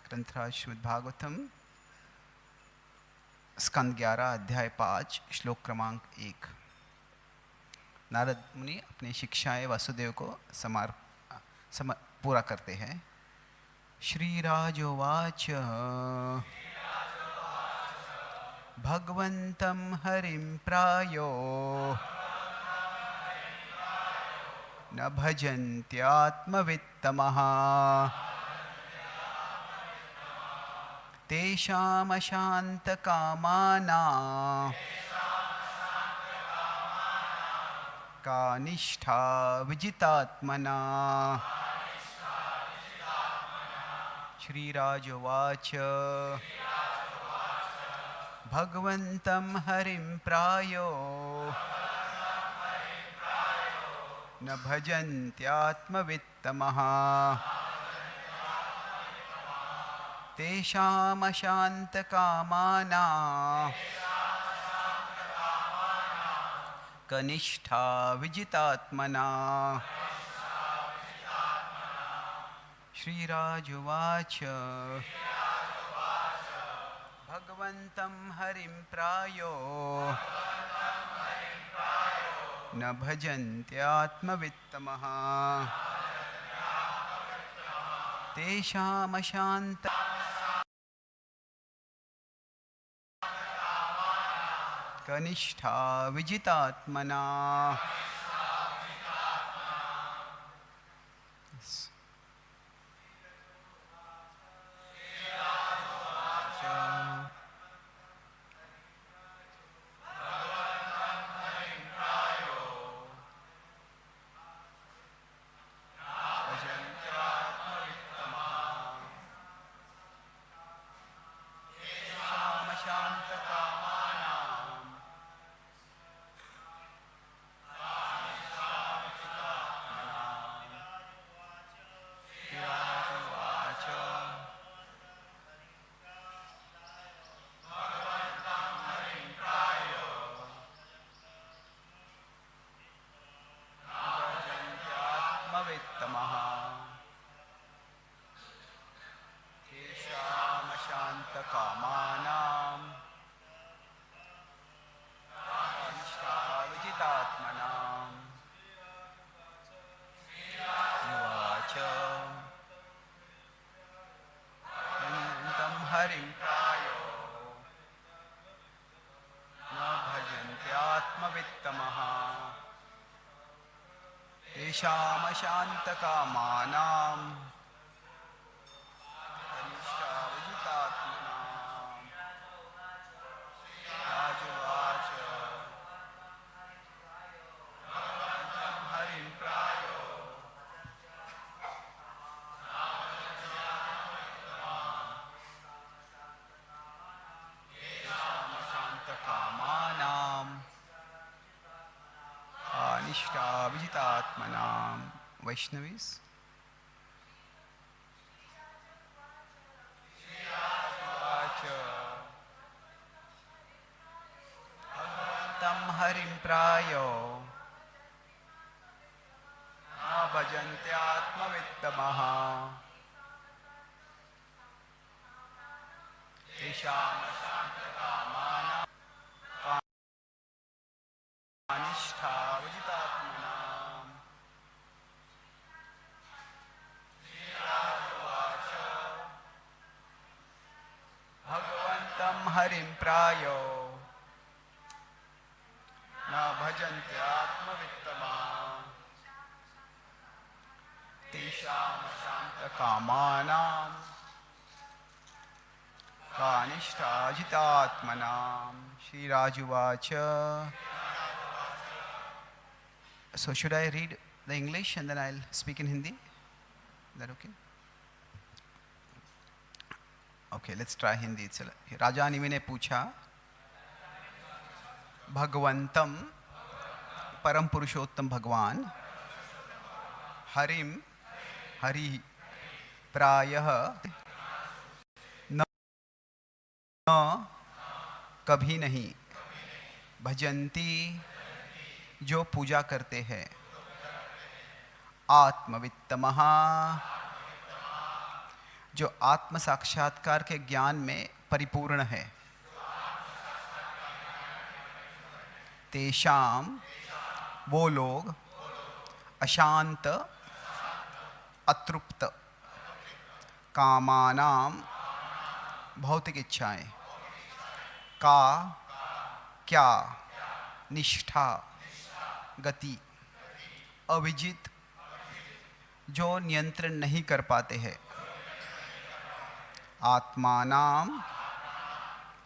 ग्रंथराज श्रीमद् भागवतम स्कंद 11 अध्याय 5 श्लोक क्रमांक 1। नारद मुनि अपनी शिक्षाएं वासुदेव को पूरा करते हैं। श्रीराजोवाच भगवन्तं हरिं प्रायो न भजन्त्यात्मवित्तमः तेषामशान्तकामानां का निष्ठा विजितात्मना। श्रीराजोवाच भगवन्तं हरिं प्रायो न भजन्त्यात्मवित्तमः तेषामशान्तकामानां कनिष्ठा विजितात्मना। श्रीराजोवाच भगवन्तं हरिं प्रायो न भजन्त्यात्मवित्तमः तेषामशान्त कनिष्ठा विजितात्मना। तेषामशान्तकामानां कनिष्ठा विजितात्मना। राजोवाच भगवन्तं हरिं प्रायो तेषामशान्तकामानां कनिष्ठा विजितात्मना। वैष्णवीस भगवन्तं हरिं प्रायो न भजन्त्यात्मवित्तमः तेषामशान्तकामानां कनिष्ठा विजितात्मना। हरिं प्रायो न भजन्त्यात्मवित्तमः तेषामशान्तकामानां कनिष्ठा विजितात्मना। श्रीराजोवाच So should I read the English and then I'll speak in Hindi? Is that okay? Okay, let's try Hindi. राजा निमि ने पूछा भगवंतम परम पुरुषोत्तम भगवान हरिम हरि प्रायः न कभी नहीं भजंती जो पूजा करते हैं आत्मवित्तमः जो आत्म साक्षात्कार के ज्ञान में परिपूर्ण है, तेषाम वो लोग अशांत अतृप्त कामानाम भौतिक इच्छाएं का क्या निष्ठा गति अविजित जो नियंत्रण नहीं कर पाते हैं आत्मानाम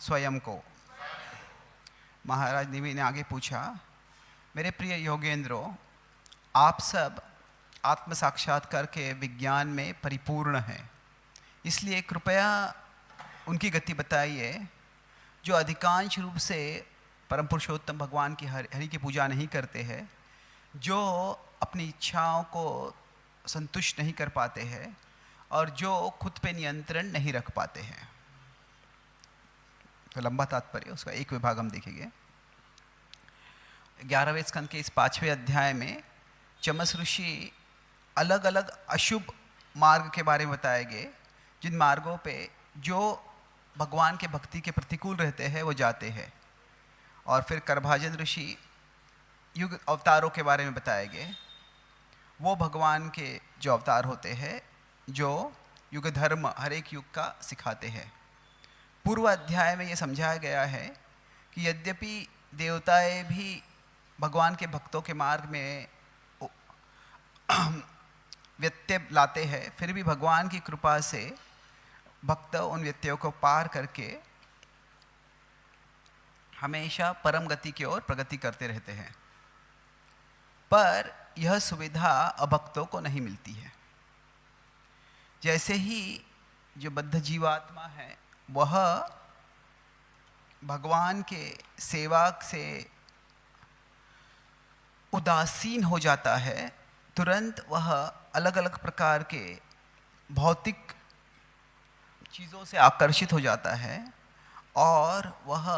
स्वयं को। महाराज निमि ने आगे पूछा, मेरे प्रिय योगेंद्रों, आप सब आत्म साक्षात्कार के विज्ञान में परिपूर्ण हैं, इसलिए कृपया उनकी गति बताइए जो अधिकांश रूप से परम पुरुषोत्तम भगवान की हरि की पूजा नहीं करते हैं, जो अपनी इच्छाओं को संतुष्ट नहीं कर पाते हैं और जो खुद पे नियंत्रण नहीं रख पाते हैं। तो लंबा तात्पर्य, उसका एक विभाग हम देखेंगे। 11वें स्कंद के इस 5वें अध्याय में चमस ऋषि अलग अलग अशुभ मार्ग के बारे में बताए गए, जिन मार्गों पे जो भगवान के भक्ति के प्रतिकूल रहते हैं वो जाते हैं। और फिर करभाजन ऋषि युग अवतारों के बारे में बताए गए, वो भगवान के जो अवतार होते हैं जो युग धर्म हर एक युग का सिखाते हैं। पूर्व अध्याय में ये समझाया गया है कि यद्यपि देवताएं भी भगवान के भक्तों के मार्ग में व्यत्यय लाते हैं, फिर भी भगवान की कृपा से भक्त उन व्यत्ययों को पार करके हमेशा परम गति की ओर प्रगति करते रहते हैं। पर यह सुविधा अभक्तों को नहीं मिलती है। जैसे ही जो बद्ध जीवात्मा है वह भगवान के सेवा से उदासीन हो जाता है, तुरंत वह अलग अलग प्रकार के भौतिक चीज़ों से आकर्षित हो जाता है और वह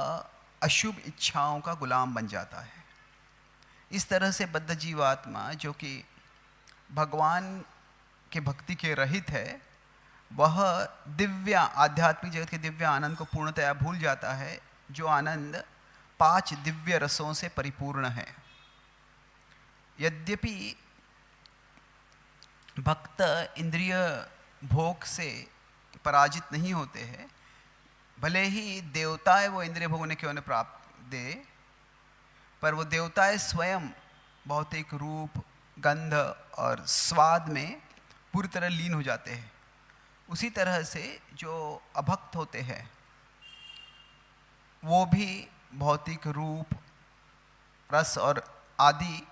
अशुभ इच्छाओं का गुलाम बन जाता है। इस तरह से बद्ध जीवात्मा जो कि भगवान के भक्ति के रहित है, वह दिव्य आध्यात्मिक जगत के दिव्य आनंद को पूर्णतया भूल जाता है, जो आनंद 5 दिव्य रसों से परिपूर्ण है। यद्यपि भक्त इंद्रिय भोग से पराजित नहीं होते हैं, भले ही देवताएं वो इंद्रिय भोग उन्हें क्यों न प्राप्त दे, पर वो देवताएं स्वयं भौतिक रूप, गंध और स्वाद में पूरी तरह लीन हो जाते हैं। उसी तरह से जो अभक्त होते हैं वो भी भौतिक रूप, रस और आदि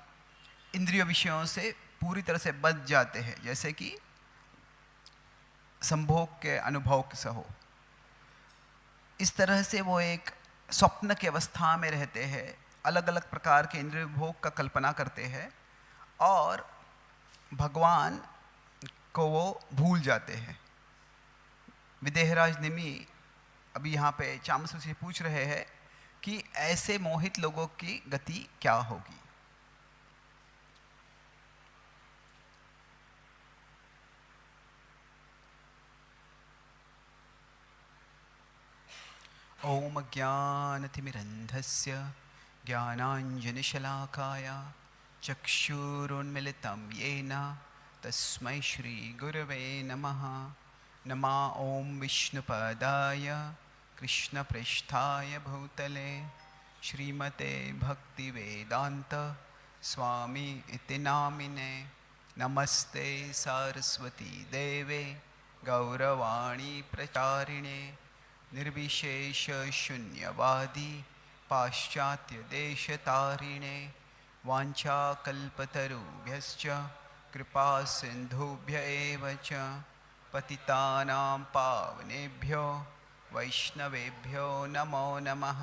इंद्रिय विषयों से पूरी तरह से बच जाते हैं, जैसे कि संभोग के अनुभव से हो। इस तरह से वो एक स्वप्न की अवस्था में रहते हैं, अलग अलग प्रकार के इंद्रिय भोग का कल्पना करते हैं और भगवान को वो भूल जाते हैं। विदेहराज निमि अभी यहाँ पे चामस से पूछ रहे हैं कि ऐसे मोहित लोगों की गति क्या होगी। ओम ज्ञानतिमिरन्धस्य ज्ञानाञ्जनशलाकाय चक्षुरुन्मिलितं येन तस्मै श्रीगुरवे नमः। नमा ओम विष्णुपदाय कृष्णपृष्ठाय भूतले श्रीमते भक्तिवेदांत स्वामी इति नामिने। नमस्ते सारस्वती देवे गौरवाणी प्रचारिणे निर्विशेष शून्यवादी पाश्चात्य देशतारिणे। वाञ्छाकल्पतरुभ्यश्च कृपा सिन्धुभ्य एव च पतितानां पावनेभ्यो वैष्णवेभ्यो नमो नमः।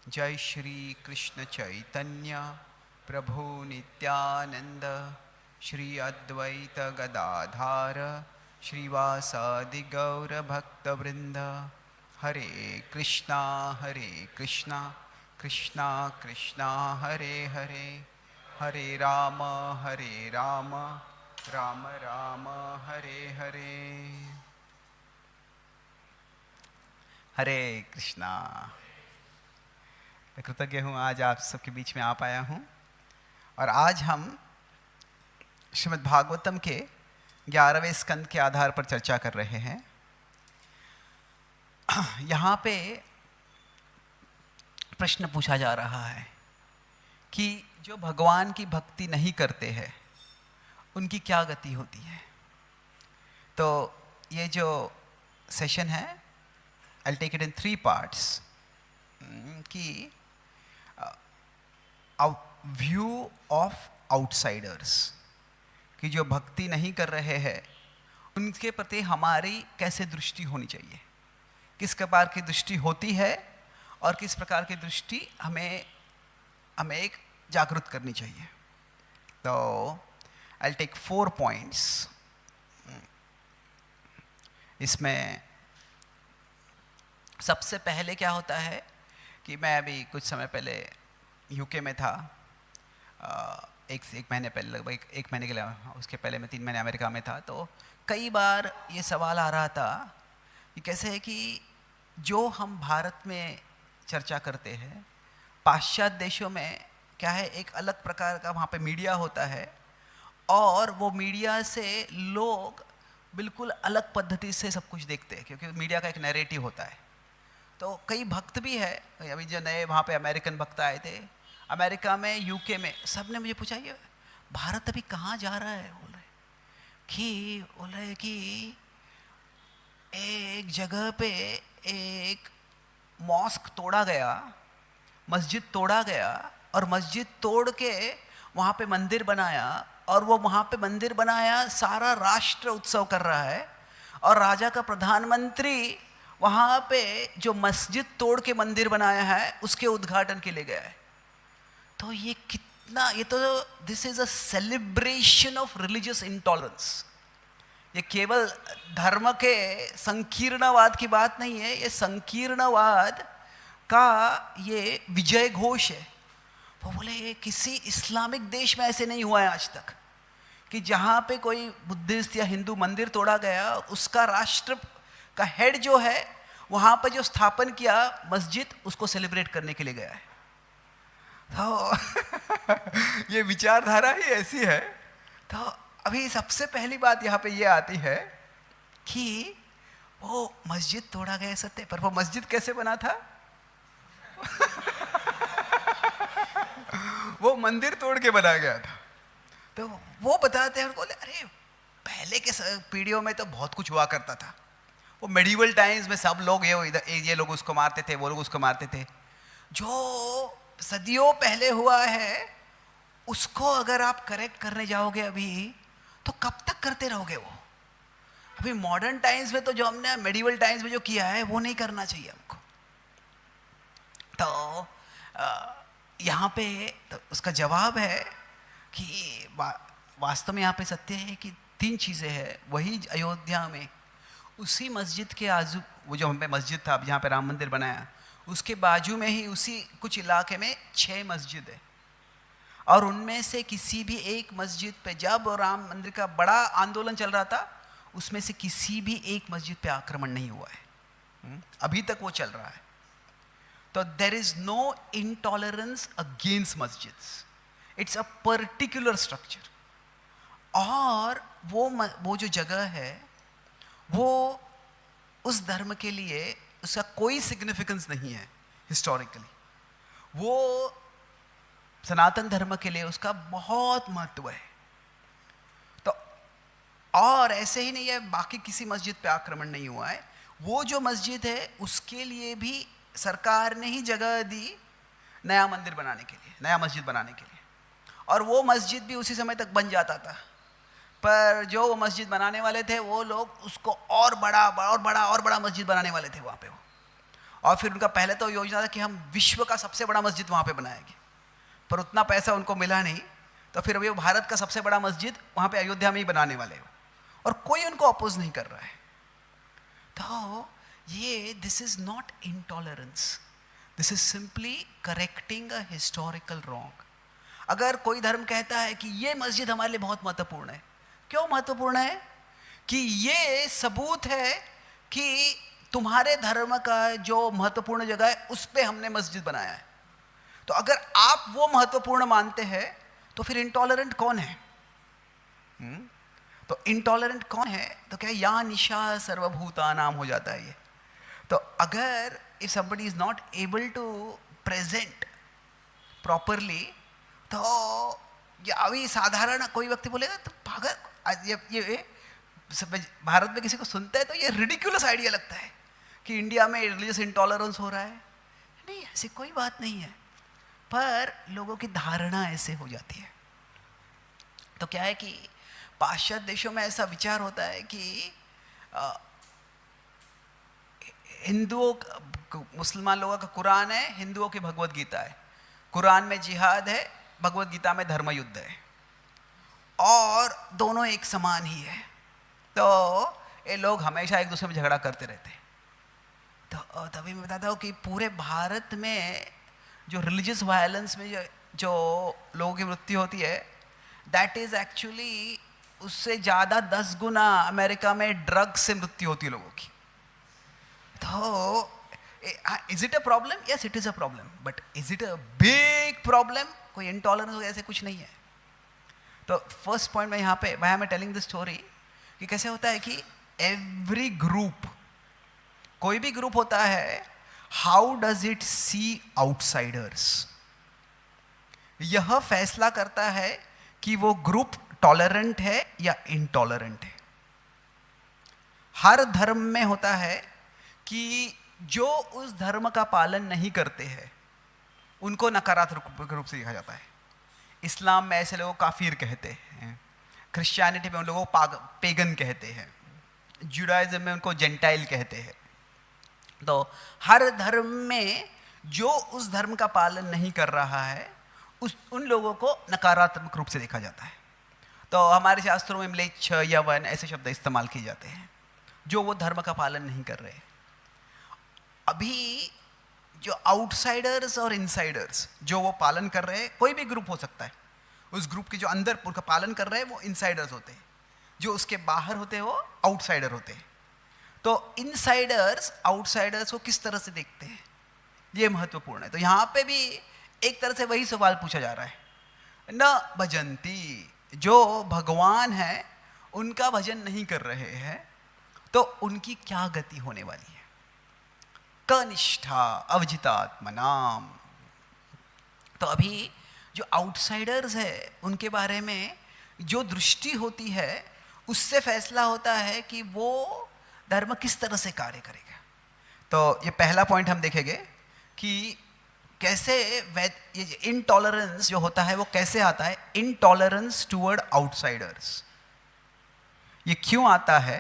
जय श्री कृष्ण चैतन्य प्रभु नित्यानंद श्री अद्वैत गदाधार श्रीवासादि गौर भक्तवृंद। हरे कृष्णा कृष्णा कृष्णा हरे हरे, हरे राम राम राम हरे हरे। हरे कृष्णा। मैं कृतज्ञ हूँ आज आप सबके बीच में आ पाया हूँ। और आज हम श्रीमद् भागवतम के 11वें स्कंद के आधार पर चर्चा कर रहे हैं। यहाँ पे प्रश्न पूछा जा रहा है कि जो भगवान की भक्ति नहीं करते हैं उनकी क्या गति होती है। तो ये जो सेशन है, I'll take it in 3 parts, कि व्यू ऑफ आउटसाइडर्स, कि जो भक्ति नहीं कर रहे हैं उनके प्रति हमारी कैसे दृष्टि होनी चाहिए, किस प्रकार की दृष्टि होती है और किस प्रकार की दृष्टि हमें एक जागरूक करनी चाहिए। तो I'll take 4 points। इसमें सबसे पहले क्या होता है कि मैं अभी कुछ समय पहले यूके में था, एक महीने पहले, लगभग एक महीने के लिए, उसके पहले मैं 3 महीने अमेरिका में था। तो कई बार ये सवाल आ रहा था कि कैसे है कि जो हम भारत में चर्चा करते हैं, पाश्चात्य देशों में क्या है, एक अलग प्रकार का वहाँ पे मीडिया होता है और वो मीडिया से लोग बिल्कुल अलग पद्धति से सब कुछ देखते हैं, क्योंकि मीडिया का एक नैरेटिव होता है। तो कई भक्त भी है, अभी जो नए वहाँ पे अमेरिकन भक्त आए थे अमेरिका में, यूके में, सब ने मुझे पूछा ये भारत अभी कहाँ जा रहा है। बोल रहे कि एक जगह पे एक मॉस्क तोड़ा गया, मस्जिद तोड़ा गया और मस्जिद तोड़ के वहाँ पे मंदिर बनाया, और वो वहाँ पे मंदिर बनाया, सारा राष्ट्र उत्सव कर रहा है, और राजा का प्रधानमंत्री वहाँ पे जो मस्जिद तोड़ के मंदिर बनाया है उसके उद्घाटन के लिए गया है। तो ये कितना, ये तो this is a celebration of religious intolerance. ये केवल धर्म के संकीर्णवाद की बात नहीं है, ये संकीर्णवाद का ये विजय घोष है। वो बोले ये किसी इस्लामिक देश में ऐसे नहीं हुआ है आज तक कि जहाँ पे कोई बुद्धिस्ट या हिंदू मंदिर तोड़ा गया, उसका राष्ट्र का हेड जो है वहाँ पर जो स्थापन किया मस्जिद, उसको सेलिब्रेट करने के लिए गया है। तो ये विचारधारा ही ऐसी है। तो अभी सबसे पहली बात यहाँ पे ये आती है कि वो मस्जिद तोड़ा गया सत्य, पर वो मस्जिद कैसे बना था? वो मंदिर तोड़ के बनाया गया था। तो वो बताते हैं और बोले अरे पहले के पीढ़ियों में तो बहुत कुछ हुआ करता था। वो मेडिवल टाइम्स में सब लोग ये लोग उसको मारते थे, वो लोग उसको मारते थे। जो सदियों पहले हुआ है उसको अगर आप करेक्ट करने जाओगे अभी, तो कब तक करते रहोगे? वो अभी मॉडर्न टाइम्स में तो जो हमने मेडिवल टाइम्स में जो किया है वो नहीं करना चाहिए हमको। तो यहाँ पे तो उसका जवाब है कि वास्तव में यहाँ पे सत्य है कि 3 चीज़ें हैं। वही अयोध्या में उसी मस्जिद के आजू, वो जो हम पे मस्जिद था जहाँ पे राम मंदिर बनाया, उसके बाजू में ही उसी कुछ इलाके में 6 मस्जिद है, और उनमें से किसी भी एक मस्जिद पे जब राम मंदिर का बड़ा आंदोलन चल रहा था उसमें से किसी भी एक मस्जिद पे आक्रमण नहीं हुआ है। अभी तक वो चल रहा है। तो there is no intolerance against masjids, it's a particular structure. और वो जो जगह है वो उस धर्म के लिए उसका कोई सिग्निफिकेंस नहीं है हिस्टोरिकली। वो सनातन धर्म के लिए उसका बहुत महत्व है। तो और ऐसे ही नहीं है, बाकी किसी मस्जिद पे आक्रमण नहीं हुआ है। वो जो मस्जिद है उसके लिए भी सरकार ने ही जगह दी नया मंदिर बनाने के लिए, नया मस्जिद बनाने के लिए, और वो मस्जिद भी उसी समय तक बन जाता था। पर जो वो मस्जिद बनाने वाले थे वो लोग उसको और बड़ा मस्जिद बनाने वाले थे वहाँ पे वो। और फिर उनका पहले तो योजना था कि हम विश्व का सबसे बड़ा मस्जिद वहाँ पे बनाएंगे, पर उतना पैसा उनको मिला नहीं। तो फिर अभी वो भारत का सबसे बड़ा मस्जिद वहाँ पे अयोध्या में ही बनाने वाले हो, और कोई उनको अपोज नहीं कर रहा है। तो ये this is not intolerance, this is simply correcting a historical wrong. अगर कोई धर्म कहता है कि ये मस्जिद हमारे लिए बहुत महत्वपूर्ण है, क्यों महत्वपूर्ण है? कि ये सबूत है कि तुम्हारे धर्म का जो महत्वपूर्ण जगह है उस पे हमने मस्जिद बनाया है। तो अगर आप वो महत्वपूर्ण मानते हैं तो फिर इंटॉलरेंट कौन है? तो इंटॉलरेंट कौन है? तो क्या या निशा सर्वभूता नाम हो जाता है ये। तो अगर if somebody is not able to present properly, तो ये अभी साधारण कोई व्यक्ति बोलेगा तो पागल, ये भारत में किसी को सुनता है तो ये रिडिक्यूलस आइडिया लगता है कि इंडिया में रिलीजियस इंटॉलरेंस हो रहा है। नहीं, ऐसी कोई बात नहीं है, पर लोगों की धारणा ऐसे हो जाती है। तो क्या है कि पाश्चात्य देशों में ऐसा विचार होता है कि हिंदुओं, मुसलमान लोगों का कुरान है, हिंदुओं की भगवत गीता है। कुरान में जिहाद है, भगवत गीता में धर्म युद्ध है, और दोनों एक समान ही है। तो ये लोग हमेशा एक दूसरे में झगड़ा करते रहते हैं। तो तभी मैं बताता हूँ कि पूरे भारत में जो रिलीजियस वायलेंस में जो लोगों की मृत्यु होती है, दैट इज एक्चुअली उससे ज़्यादा 10 गुना अमेरिका में ड्रग्स से मृत्यु होती है लोगों की। तो is it a problem? Yes, it is a problem, but is it a big problem? कोई इंटॉलरेंस ऐसे कुछ नहीं है। तो फर्स्ट पॉइंट में यहाँ पे why I am telling this story कि कैसे होता है कि एवरी ग्रुप, कोई भी ग्रुप होता है, how does it see outsiders, यह फैसला करता है कि वो ग्रुप टॉलरेंट है या इनटॉलरेंट है। हर धर्म में होता है कि जो उस धर्म का पालन नहीं करते हैं उनको नकारात्मक रूप से देखा जाता है। इस्लाम में ऐसे लोगों को काफिर कहते हैं, क्रिश्चियनिटी में उन लोगों को पेगन कहते हैं, जुडाइज्म में उनको जेंटाइल कहते हैं। तो हर धर्म में जो उस धर्म का पालन नहीं कर रहा है उन लोगों को नकारात्मक रूप से देखा जाता है। तो हमारे शास्त्रों में म्लेच्छ, यवन ऐसे शब्द इस्तेमाल किए जाते हैं जो वो धर्म का पालन नहीं कर रहे। अभी जो आउटसाइडर्स और इनसाइडर्स, जो वो पालन कर रहे हैं, कोई भी ग्रुप हो सकता है, उस ग्रुप के जो अंदर उनका पालन कर रहे हैं वो इनसाइडर्स होते हैं, जो उसके बाहर होते हैं वो आउटसाइडर होते हैं। तो इनसाइडर्स आउटसाइडर्स को किस तरह से देखते हैं ये महत्वपूर्ण है। तो यहाँ पे भी एक तरह से वही सवाल पूछा जा रहा है, न भजंती, जो भगवान है उनका भजन नहीं कर रहे हैं तो उनकी क्या गति होने वाली है। कनिष्ठा अवजितात्मनाम। तो अभी जो आउटसाइडर्स है उनके बारे में जो दृष्टि होती है उससे फैसला होता है कि वो धर्म किस तरह से कार्य करेगा। तो ये पहला पॉइंट हम देखेंगे कि कैसे ये इनटॉलरेंस जो होता है वो कैसे आता है, इनटॉलरेंस टुवर्ड आउटसाइडर्स, ये क्यों आता है,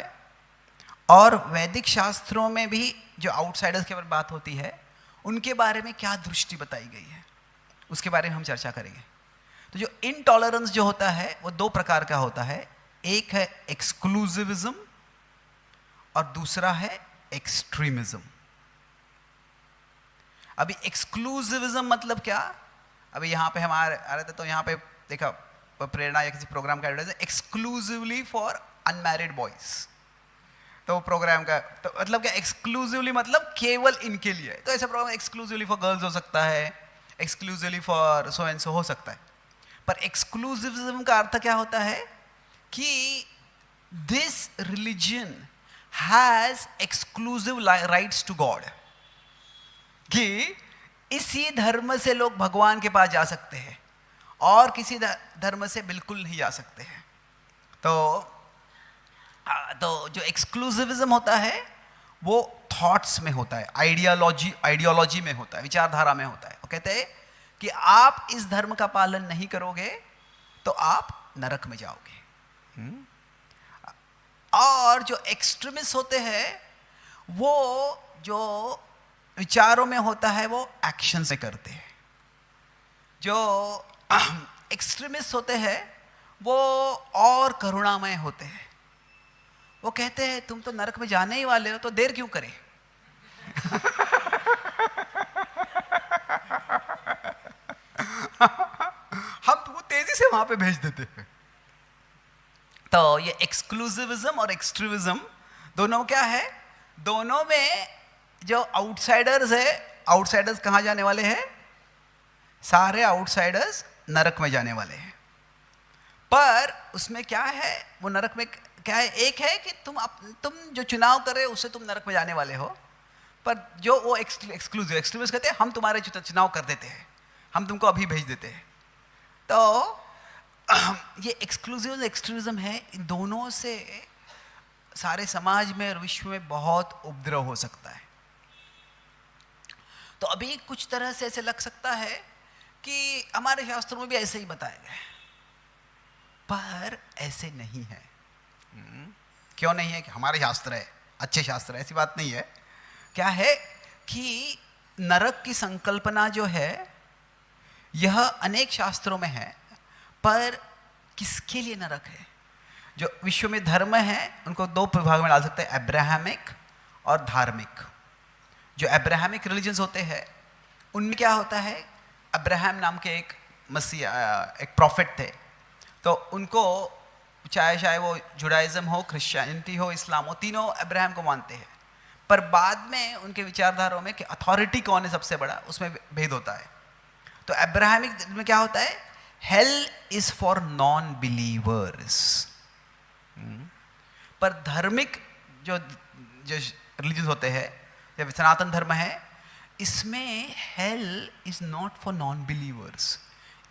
और वैदिक शास्त्रों में भी जो आउटसाइडर्स के बारे में बात होती है उनके बारे में क्या दृष्टि बताई गई है, उसके बारे में हम चर्चा करेंगे। तो जो इनटॉलरेंस जो होता है वो दो प्रकार का होता है, एक है एक्सक्लूसिविज्म और दूसरा है एक्सट्रीमिज्म। अभी एक्सक्लूसिविज्म मतलब क्या? अभी यहाँ पे हमारे आ रहे थे तो यहाँ पे देखा प्रेरणा या किसी प्रोग्राम का advertise, exclusively for unmarried boys. तो प्रोग्राम का तो मतलब क्या, एक्सक्लूसिवली मतलब केवल इनके लिए। तो ऐसा प्रोग्राम एक्सक्लूसिवली फॉर गर्ल्स हो सकता है, exclusively for so and so हो सकता है। पर एक्सक्लूसिविज्म का अर्थ क्या होता है कि this religion has exclusive rights to God, कि इसी धर्म से लोग भगवान के पास जा सकते हैं और किसी धर्म से बिल्कुल नहीं जा सकते हैं। तो जो एक्सक्लूसिविज्म होता है वो थॉट्स में होता है, आइडियोलॉजी में होता है, विचारधारा में होता है। वो कहते हैं कि आप इस धर्म का पालन नहीं करोगे तो आप नरक में जाओगे। और जो एक्सट्रीमिस्ट होते हैं वो जो विचारों में होता है वो एक्शन से करते हैं। जो एक्सट्रीमिस्ट होते हैं वो और करुणामय होते हैं, वो कहते हैं तुम तो नरक में जाने ही वाले हो तो देर क्यों करें। हम तुमको तेजी से वहां पे भेज देते हैं। तो ये एक्सक्लूसिविज्म और एक्सट्रीमिज्म दोनों क्या है, दोनों में जो आउटसाइडर्स है, आउटसाइडर्स कहाँ जाने वाले हैं? सारे आउटसाइडर्स नरक में जाने वाले हैं। पर उसमें क्या है, वो नरक में क्या है? एक है कि तुम जो चुनाव कर रहे हो उससे तुम नरक में जाने वाले हो, पर जो वो एक्सक्लूसिव कहते हैं, हम तुम्हारे चुनाव कर देते हैं, हम तुमको अभी भेज देते हैं। तो ये एक्सक्लूसिव एक्सट्रीमिज्म है, इन दोनों से सारे समाज में और विश्व में बहुत उपद्रव हो सकता है। तो अभी कुछ तरह से ऐसे लग सकता है कि हमारे शास्त्रों में भी ऐसे ही बताया गया है, पर ऐसे नहीं है। क्यों नहीं है? कि हमारे शास्त्र है, अच्छे शास्त्र है, ऐसी बात नहीं है। क्या है कि नरक की संकल्पना जो है यह अनेक शास्त्रों में है, पर किसके लिए नरक है? जो विश्व में धर्म है उनको दो विभाग में डाल सकते हैं, अब्राहमिक और धार्मिक। जो अब्राहमिक रिलीजन्स होते हैं उनमें क्या होता है, अब्राहम नाम के एक मसीह, एक प्रॉफिट थे, तो उनको चाहे वो जुडाइज्म हो, क्रिश्चियनिटी हो, इस्लाम हो, तीनों अब्राहम को मानते हैं। पर बाद में उनके विचारधाराओं में कि अथॉरिटी कौन है सबसे बड़ा, उसमें भेद होता है। तो अब्राहमिक में क्या होता है, hell is for non believers. पर धार्मिक जो रिलीजन होते हैं, जब सनातन धर्म है, इसमें hell is not for non believers,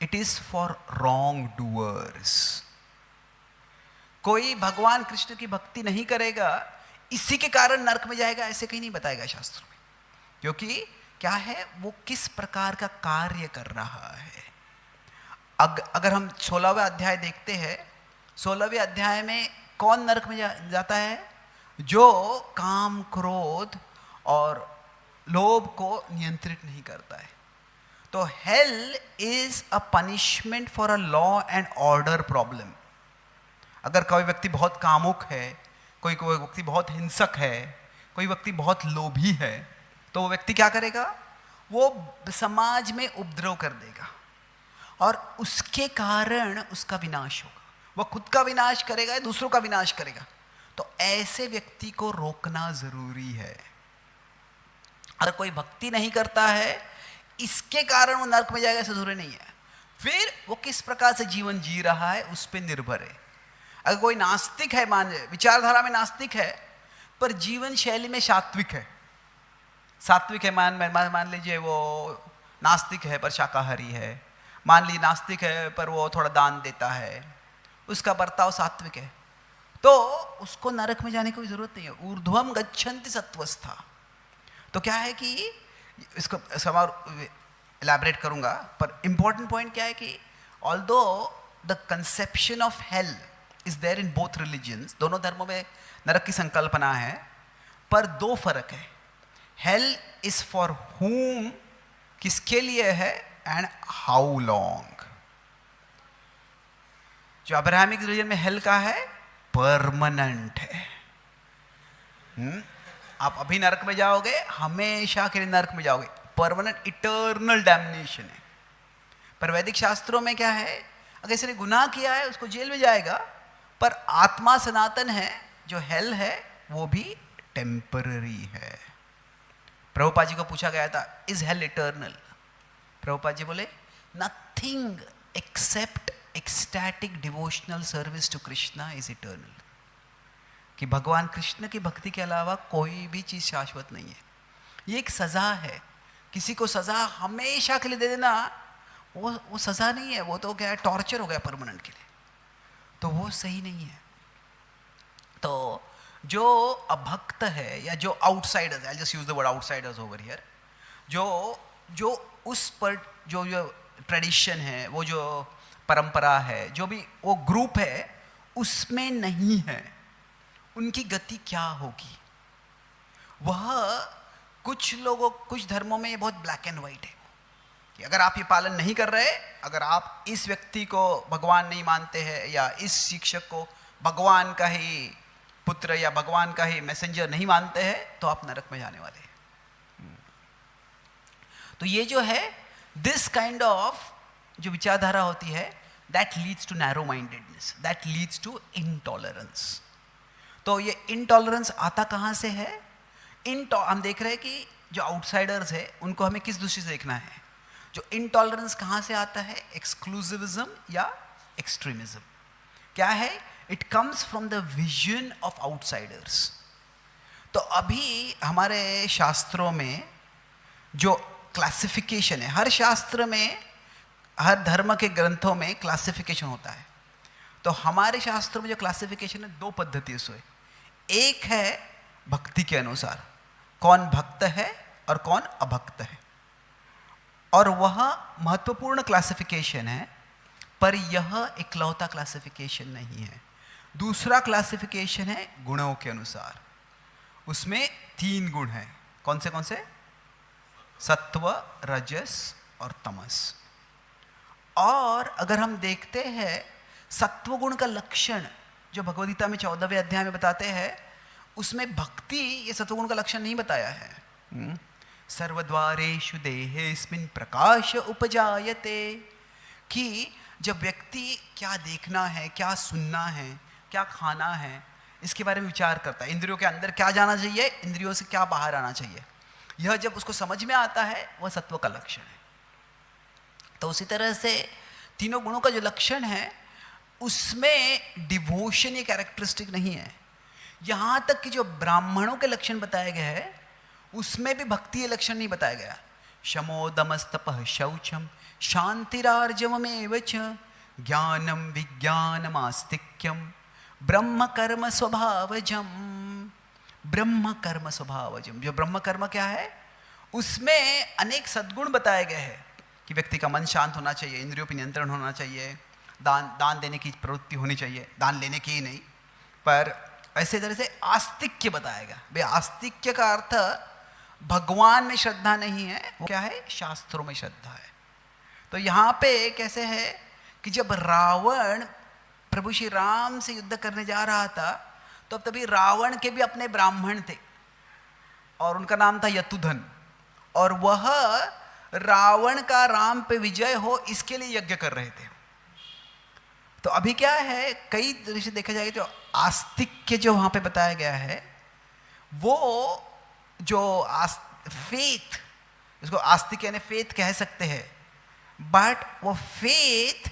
it is for wrong doers. कोई भगवान कृष्ण की भक्ति नहीं करेगा इसी के कारण नरक में जाएगा, ऐसे कहीं नहीं बताएगा शास्त्र में। क्योंकि क्या है, वो किस प्रकार का कार्य कर रहा है। अगर हम 16वें अध्याय देखते हैं, 16वें अध्याय में कौन नरक में जाता है? जो काम, क्रोध और लोभ को नियंत्रित नहीं करता है। तो hell is a punishment for a law and order problem. अगर कोई व्यक्ति बहुत कामुक है, कोई व्यक्ति बहुत हिंसक है, कोई व्यक्ति बहुत लोभी है, तो वो व्यक्ति क्या करेगा? वो समाज में उपद्रव कर देगा और उसके कारण उसका विनाश होगा। वो खुद का विनाश करेगा, दूसरों का विनाश करेगा। तो ऐसे व्यक्ति को रोकना जरूरी है। अगर कोई भक्ति नहीं करता है इसके कारण वो नरक में जाएगा, ऐसा जरूरी नहीं है। फिर वो किस प्रकार से जीवन जी रहा है उस पर निर्भर है। अगर कोई नास्तिक है, विचारधारा में नास्तिक है पर जीवन शैली में सात्विक है, मान लीजिए वो नास्तिक है पर शाकाहारी है, मान लीजिए नास्तिक है पर वो थोड़ा दान देता है, उसका बर्ताव सात्विक है, तो उसको नरक में जाने की कोई जरूरत नहीं है। ऊर्ध्वम गच्छन्ति सत्वस्था। तो क्या है कि इसको इलैबोरेट करूंगा, पर इंपॉर्टेंट पॉइंट क्या है कि although the conception of hell is there in both religions, दोनों धर्मों में नरक की संकल्पना है, पर दो फर्क है। हेल इज फॉर हुम, किसके लिए है, एंड हाउ लॉन्ग। जो अब्राहमिक रिलीजन में हेल का है परमानेंट है। आप अभी नरक में जाओगे, हमेशा के लिए नरक में जाओगे, परमानेंट इटर्नल डैम्नेशन है। पर वैदिक शास्त्रों में क्या है, अगर किसी ने गुनाह किया है उसको जेल में जाएगा, पर आत्मा सनातन है। जो हेल है वो भी टेम्पररी है। प्रभुपाद जी को पूछा गया था, is hell eternal? Prabhupada ji बोले, nothing except ecstatic devotional service to Krishna is eternal. कि भगवान कृष्ण की भक्ति के अलावा कोई भी चीज शाश्वत नहीं है। ये एक सजा है। किसी को सजा हमेशा के लिए दे देना, वो सजा नहीं है, वो तो क्या है, टॉर्चर हो गया परमानेंट के लिए। तो वो सही नहीं है। तो जो अभक्त है या जो outsiders, I just use the word outsiders over here, जो उस पर जो ट्रेडिशन है, वो जो परंपरा है, जो भी वो ग्रुप है उसमें नहीं है, उनकी गति क्या होगी? वह कुछ लोगों, कुछ धर्मों में ये बहुत ब्लैक एंड वाइट है कि अगर आप ये पालन नहीं कर रहे, अगर आप इस व्यक्ति को भगवान नहीं मानते हैं या इस शिक्षक को भगवान का ही पुत्र या भगवान का ही मैसेंजर नहीं मानते हैं, तो आप नरक में जाने वाले हैं। तो ये जो है, दिस काइंड ऑफ जो विचारधारा होती है, that leads to narrow mindedness, that leads to intolerance. तो ये इनटॉलरेंस आता कहाँ से है? हम देख रहे हैं कि जो आउटसाइडर्स है उनको हमें किस दृष्टि से देखना है। जो इनटॉलरेंस कहाँ से आता है? एक्सक्लूसिविज्म या एक्सट्रीमिज्म। क्या है? It comes from the vision of outsiders. तो अभी हमारे शास्त्रों में जो क्लासिफिकेशन है, हर शास्त्र में, हर धर्म के ग्रंथों में क्लासिफिकेशन होता है। तो हमारे शास्त्रों में जो क्लासिफिकेशन है, दो पद्धतियों से। एक है भक्ति के अनुसार, कौन भक्त है और कौन अभक्त है, और वह महत्वपूर्ण क्लासिफिकेशन है, पर यह इकलौता क्लासिफिकेशन नहीं है। दूसरा क्लासिफिकेशन है गुणों के अनुसार। उसमें 3 गुण हैं। कौन से? सत्व, रजस और तमस। और अगर हम देखते हैं सत्व गुण का लक्षण जो भगवद गीता में 14वें अध्याय में बताते हैं, उसमें भक्ति ये सत्वगुण का लक्षण नहीं बताया है। सर्वद्वारेषु देहेस्मिन् प्रकाश उपजायते, कि जब व्यक्ति क्या देखना है, क्या सुनना है, क्या खाना है, इसके बारे में विचार करता है। इंद्रियों के अंदर क्या जाना चाहिए, इंद्रियों से क्या बाहर आना चाहिए, यह जब उसको समझ में आता है, वह सत्व का लक्षण है। तो उसी तरह से तीनों गुणों का जो लक्षण है, उसमें डिवोशन ये कैरेक्टरिस्टिक नहीं है। यहाँ तक कि जो ब्राह्मणों के लक्षण बताए गए हैं, उसमें भी भक्ति ये लक्षण नहीं बताया गया। शमो दमस्तपः शौचम शांतिरार्जवमेव च ज्ञानम विज्ञानमास्तिक्यम ब्रह्म कर्म स्वभावजम। ब्रह्म कर्म स्वभावजम, जो ब्रह्म कर्म क्या है, उसमें अनेक सद्गुण बताए गए हैं कि व्यक्ति का मन शांत होना चाहिए, इंद्रियों पर नियंत्रण होना चाहिए, दान देने की प्रवृत्ति होनी चाहिए, दान लेने की ही नहीं। पर ऐसे तरह से आस्तिक्य बताएगा। भाई आस्तिक्य का अर्थ भगवान में श्रद्धा नहीं है, वो क्या है, शास्त्रों में श्रद्धा है। तो यहाँ पे कैसे है कि जब रावण प्रभु श्री राम से युद्ध करने जा रहा था, तो तभी रावण के भी अपने ब्राह्मण थे और उनका नाम था यतुधन, और वह रावण का राम पे विजय हो इसके लिए यज्ञ कर रहे थे। तो अभी क्या है, कई तरह से देखा जाए तो आस्तिक्य जो वहां पे बताया गया है, वो जो फेथ, इसको आस्तिक यानी फेथ कह सकते हैं, बट वो faith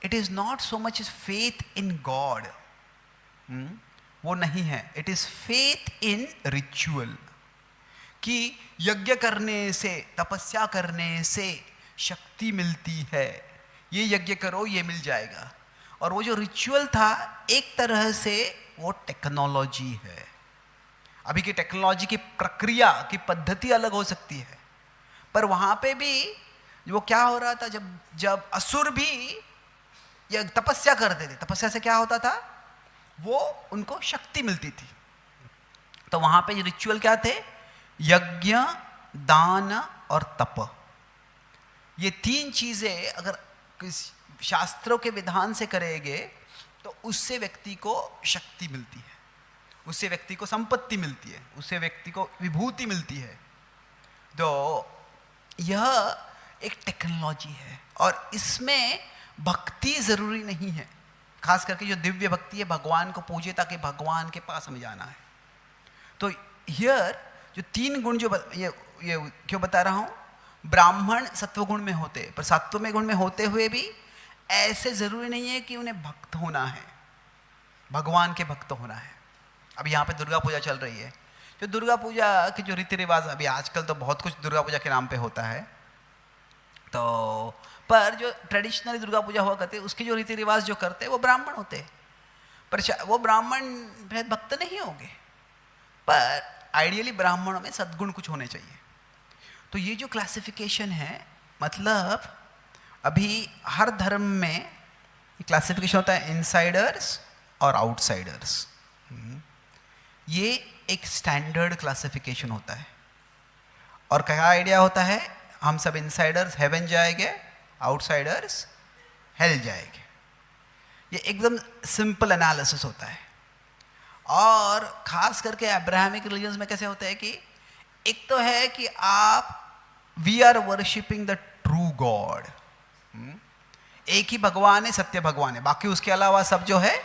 it is not so much is faith in God, वो नहीं है। It is faith in ritual, कि यज्ञ करने से, तपस्या करने से शक्ति मिलती है, ये यज्ञ करो ये मिल जाएगा। और वो जो रिचुअल था, एक तरह से वो टेक्नोलॉजी है। अभी की टेक्नोलॉजी की प्रक्रिया की पद्धति अलग हो सकती है, पर वहां पे भी वो क्या हो रहा था, जब असुर भी ये तपस्या करते थे, तपस्या से क्या होता था, वो उनको शक्ति मिलती थी। तो वहां पे रिचुअल क्या थे, यज्ञ, दान और तप। ये 3 चीजें अगर शास्त्रों के विधान से करेंगे तो उससे व्यक्ति को शक्ति मिलती है, उससे व्यक्ति को संपत्ति मिलती है, उससे व्यक्ति को विभूति मिलती है। तो यह एक टेक्नोलॉजी है और इसमें भक्ति जरूरी नहीं है। खास करके जो दिव्य भक्ति है, भगवान को पूजे ताकि भगवान के पास हमें जाना है। तो हियर जो 3 गुण जो ये क्यों बता रहा हूं, ब्राह्मण सत्वगुण में होते, पर सत्वमय गुण में होते हुए भी ऐसे जरूरी नहीं है कि उन्हें भक्त होना है, भगवान के भक्त होना है। अब यहाँ पे दुर्गा पूजा चल रही है, जो दुर्गा पूजा के जो रीति रिवाज, अभी आजकल तो बहुत कुछ दुर्गा पूजा के नाम पे होता है, तो पर जो ट्रेडिशनली दुर्गा पूजा हुआ करते, उसके जो रीति रिवाज जो करते वो ब्राह्मण होते, पर वो ब्राह्मण भक्त नहीं होंगे, पर आइडियली ब्राह्मणों में सद्गुण कुछ होने चाहिए। तो ये जो क्लासिफिकेशन है, मतलब अभी हर धर्म में क्लासिफिकेशन होता है इनसाइडर्स और आउटसाइडर्स। ये एक स्टैंडर्ड क्लासिफिकेशन होता है। और क्या आइडिया होता है, हम सब इनसाइडर्स हेवन जाएंगे, आउटसाइडर्स हेल जाएंगे। ये एकदम सिंपल एनालिसिस होता है। और खास करके अब्राहमिक रिलीजन्स में कैसे होता है कि एक तो है कि आप we are worshipping the true God, एक ही भगवान है, सत्य भगवान है, बाकी उसके अलावा सब जो है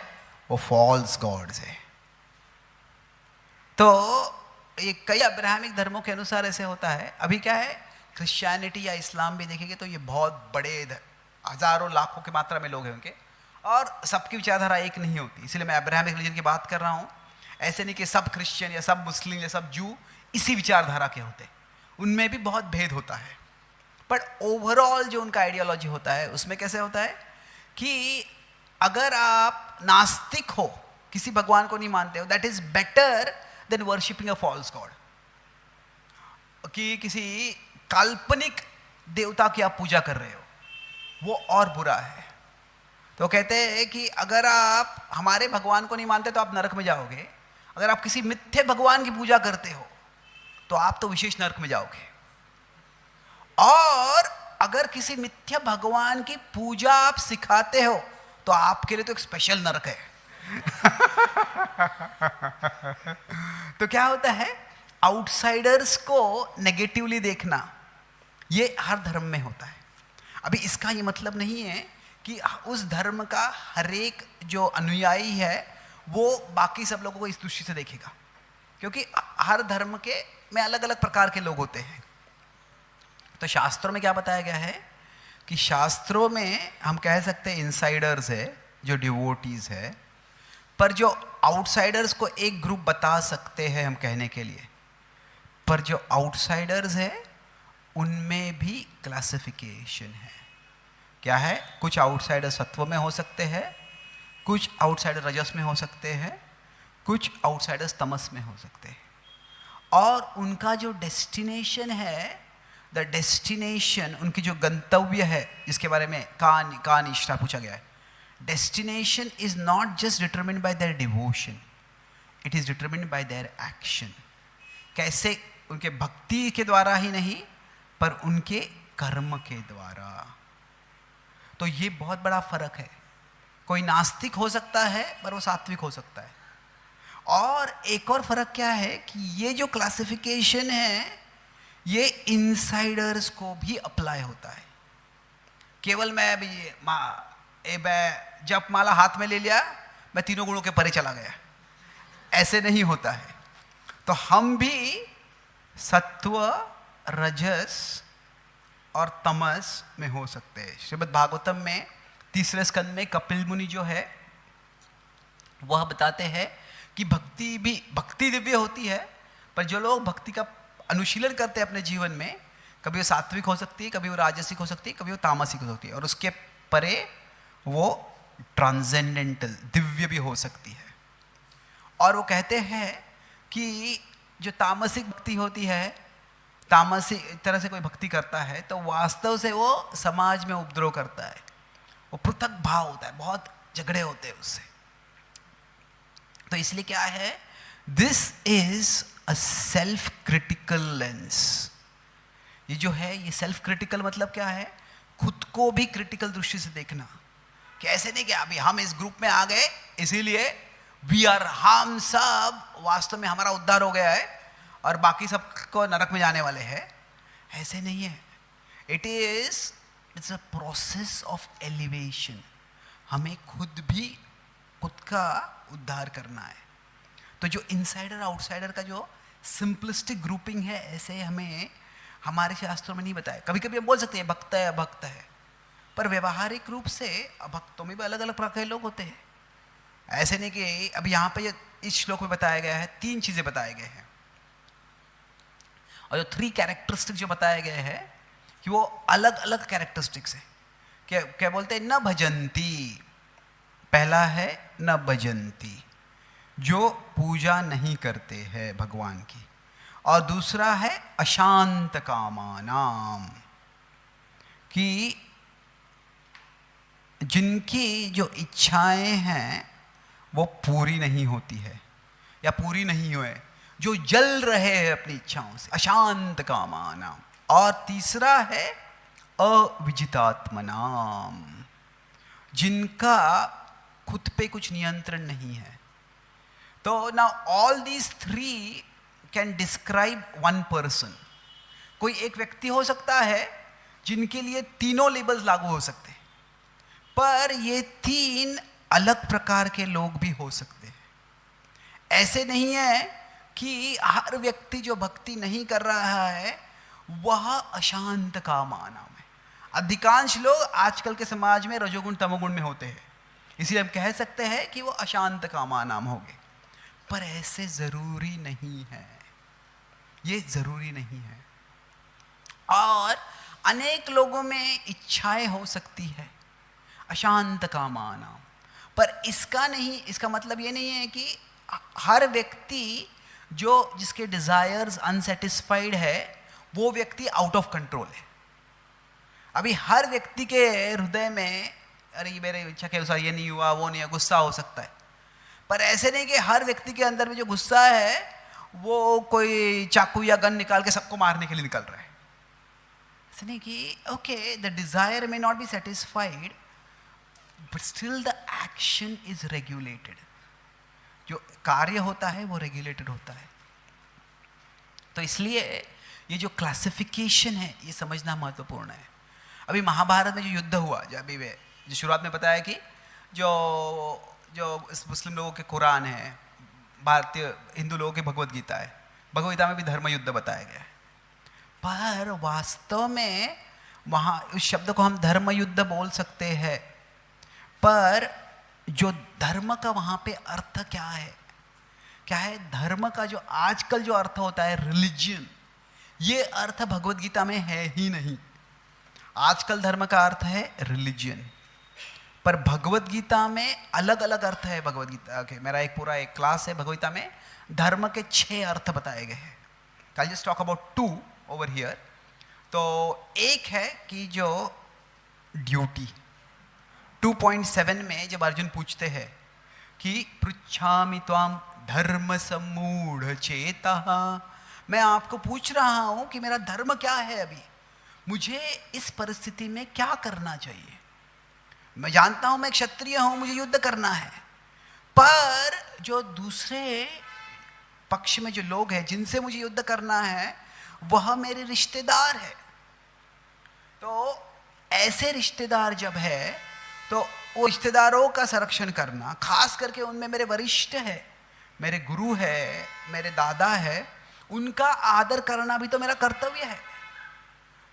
वो फॉल्स गॉड्स है। तो ये कई अब्राहमिक धर्मों के अनुसार ऐसे होता है। अभी क्या है, क्रिश्चियनिटी या इस्लाम भी देखेंगे तो ये बहुत बड़े हजारों लाखों की मात्रा में लोग हैं उनके, और सबकी विचारधारा एक नहीं होती। इसलिए मैं अब्राहमिक रिलीजन की बात कर रहा हूँ। ऐसे नहीं कि सब क्रिश्चियन या सब मुस्लिम या सब जू इसी विचारधारा के होते, उनमें भी बहुत भेद होता है। बट ओवरऑल जो उनका आइडियोलॉजी होता है उसमें कैसे होता है कि अगर आप नास्तिक हो, किसी भगवान को नहीं मानते हो, that is better than worshipping a false God. कि किसी काल्पनिक देवता की आप पूजा कर रहे हो, वो और बुरा है। तो कहते हैं कि अगर आप हमारे भगवान को नहीं मानते तो आप नरक में जाओगे, अगर आप किसी मिथ्ये भगवान की पूजा करते हो तो आप तो विशेष नरक में जाओगे, और अगर किसी मिथ्या भगवान की पूजा आप सिखाते हो तो आपके लिए तो एक स्पेशल नरक है। तो क्या होता है, आउटसाइडर्स को नेगेटिवली देखना, ये हर धर्म में होता है। अभी इसका ये मतलब नहीं है कि उस धर्म का हर एक जो अनुयायी है वो बाकी सब लोगों को इस दृष्टि से देखेगा, क्योंकि हर धर्म के में अलग अलग प्रकार के लोग होते हैं। तो शास्त्रों में क्या बताया गया है कि शास्त्रों में हम कह सकते हैं इनसाइडर्स है, जो डिवोटीज है, पर जो आउटसाइडर्स को एक ग्रुप बता सकते हैं हम कहने के लिए, पर जो आउटसाइडर्स है उनमें भी क्लासिफिकेशन है। क्या है, कुछ आउटसाइडर सत्व में हो सकते हैं, कुछ आउटसाइडर रजस में हो सकते हैं, कुछ आउटसाइडर्स तमस में हो सकते हैं, और उनका जो डेस्टिनेशन है, द डेस्टिनेशन, उनकी जो गंतव्य है, जिसके बारे में का निष्ठा पूछा गया है, destination is not just determined bye there devotion, it is determined bye their action. कैसे, उनके भक्ति के द्वारा ही नहीं पर उनके कर्म के द्वारा। तो ये बहुत बड़ा फर्क है। कोई नास्तिक हो सकता है पर वो सात्विक हो सकता है। और एक और फर्क क्या है कि ये जो क्लासिफिकेशन है ये इनसाइडर्स को भी अप्लाई होता है। केवल मैं अभी जप माला हाथ में ले लिया, मैं तीनों गुणों के परे चला गया, ऐसे नहीं होता है। तो हम भी सत्व, रजस और तमस में हो सकते हैं। श्रीमद् भागवतम में 3 स्कंद में कपिल मुनि जो है वह बताते हैं कि भक्ति दिव्य होती है, पर जो लोग भक्ति का अनुशीलन करते हैं अपने जीवन में, कभी वो सात्विक हो सकती है, कभी वो राजसिक हो सकती है, कभी वो तामसिक हो सकती है, और उसके परे वो ट्रांसेंडेंटल दिव्य भी हो सकती है। और वो कहते हैं कि जो तामसिक भक्ति होती है, तामसिक तरह से कोई भक्ति करता है तो वास्तव से वो समाज में उपद्रव करता है, वो पृथक भाव होता है, बहुत झगड़े होते हैं उससे। तो इसलिए क्या है, this is a self critical lens. ये जो है, ये सेल्फ क्रिटिकल मतलब क्या है, खुद को भी क्रिटिकल दृष्टि से देखना। कि ऐसे नहीं कि अभी हम इस ग्रुप में आ गए इसीलिए हम सब वास्तव में हमारा उद्धार हो गया है और बाकी सबको नरक में जाने वाले हैं, ऐसे नहीं है। It's a process of elevation. हमें खुद का उद्धार करना है। तो जो इनसाइडर आउटसाइडर का जो सिंपलिस्टिक ग्रुपिंग है, ऐसे हमें हमारे शास्त्रों में नहीं बताया। कभी कभी हम बोल सकते हैं भक्त है अभक्त है, पर व्यवहारिक रूप से अभक्तों में भी अलग अलग प्रकार के लोग होते हैं। ऐसे नहीं कि अभी यहाँ पे इस श्लोक में बताया गया है 3 चीजें बताए गए हैं, और जो 3 कैरेक्टरिस्टिक जो बताए गए हैं कि वो अलग अलग कैरेक्टरिस्टिक्स है। क्या बोलते हैं, न भजंती, पहला है न भजंती, जो पूजा नहीं करते हैं भगवान की, और दूसरा है अशांत कामानाम, कि जिनकी जो इच्छाएं हैं वो पूरी नहीं होती है या पूरी नहीं हुए, जो जल रहे हैं अपनी इच्छाओं से, अशांत कामानाम। और तीसरा है अविजितात्मनाम, जिनका खुद पे कुछ नियंत्रण नहीं है। तो now all these 3 can describe one person. कोई एक व्यक्ति हो सकता है जिनके लिए तीनों लेबल्स लागू हो सकते हैं, पर ये 3 अलग प्रकार के लोग भी हो सकते हैं। ऐसे नहीं है कि हर व्यक्ति जो भक्ति नहीं कर रहा है वह अशांत कामा नाम है। अधिकांश लोग आजकल के समाज में रजोगुण तमोगुण में होते हैं, इसलिए हम कह सकते हैं कि वो अशांत कामा नाम हो गए। पर ऐसे जरूरी नहीं है, ये जरूरी नहीं है। और अनेक लोगों में इच्छाएं हो सकती है अशांत कामा नाम, पर इसका मतलब ये नहीं है कि हर व्यक्ति जो जिसके डिजायर्स अनसेटिस्फाइड है वो व्यक्ति आउट ऑफ कंट्रोल है। अभी हर व्यक्ति के हृदय में अरे मेरे इच्छा के अनुसार ये नहीं हुआ, वो नहीं हुआ, गुस्सा हो सकता है। पर ऐसे नहीं कि हर व्यक्ति के अंदर में जो गुस्सा है वो कोई चाकू या गन निकाल के सबको मारने के लिए निकल रहा है। ऐसे नहीं कि okay the desire may not be satisfied but still the action is regulated. जो कार्य होता है वो रेगुलेटेड होता है। तो इसलिए ये जो क्लासिफिकेशन है ये समझना महत्वपूर्ण है। अभी महाभारत में जो युद्ध हुआ, जो शुरुआत में बताया कि जो मुस्लिम लोगों के कुरान है, भारतीय हिंदू लोगों की भगवत गीता है, भगवत गीता में भी धर्म युद्ध बताया गया है। पर वास्तव में वहाँ उस शब्द को हम धर्म युद्ध बोल सकते हैं, पर जो धर्म का वहाँ पे अर्थ क्या है, क्या है धर्म का जो आजकल जो अर्थ होता है रिलीजन, ये अर्थ भगवत गीता में है ही नहीं। आजकल धर्म का अर्थ है रिलीजन, पर भगवत गीता में अलग अलग अर्थ है। भगवत गीता के मेरा पूरा एक क्लास है भगवत गीता में, धर्म के 6 अर्थ बताए गए हैं। I just talk about 2 over here. तो एक है कि जो ड्यूटी 2.7 में जब अर्जुन पूछते हैं कि पृच्छामि त्वाम धर्म सम्मूढ़ चेता, मैं आपको पूछ रहा हूं कि मेरा धर्म क्या है, अभी मुझे इस परिस्थिति में क्या करना चाहिए। मैं जानता हूं मैं क्षत्रिय हूं, मुझे युद्ध करना है, पर जो दूसरे पक्ष में जो लोग हैं जिनसे मुझे युद्ध करना है वह मेरे रिश्तेदार है। तो ऐसे रिश्तेदार जब है तो वो रिश्तेदारों का संरक्षण करना, खास करके उनमें मेरे वरिष्ठ है, मेरे गुरु है, मेरे दादा है, उनका आदर करना भी तो मेरा कर्तव्य है।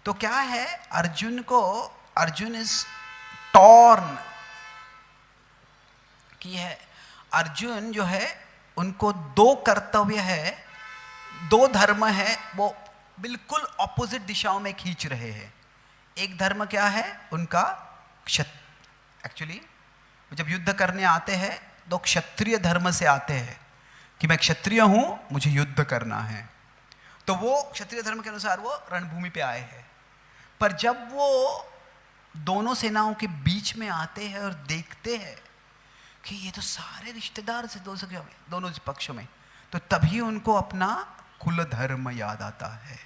तो क्या है अर्जुन इज टॉर्न की है। अर्जुन जो है उनको 2 कर्तव्य है, 2 धर्म है, वो बिल्कुल ऑपोजिट दिशाओं में खींच रहे हैं। एक धर्म क्या है उनका एक्चुअली जब युद्ध करने आते हैं तो क्षत्रिय धर्म से आते हैं कि मैं क्षत्रिय हूं, मुझे युद्ध करना है। तो वो क्षत्रिय धर्म के अनुसार वो रणभूमि पे आए हैं। पर जब वो दोनों सेनाओं के बीच में आते हैं और देखते हैं कि ये तो सारे रिश्तेदार से दोनों पक्षों में, तो तभी उनको अपना कुल धर्म याद आता है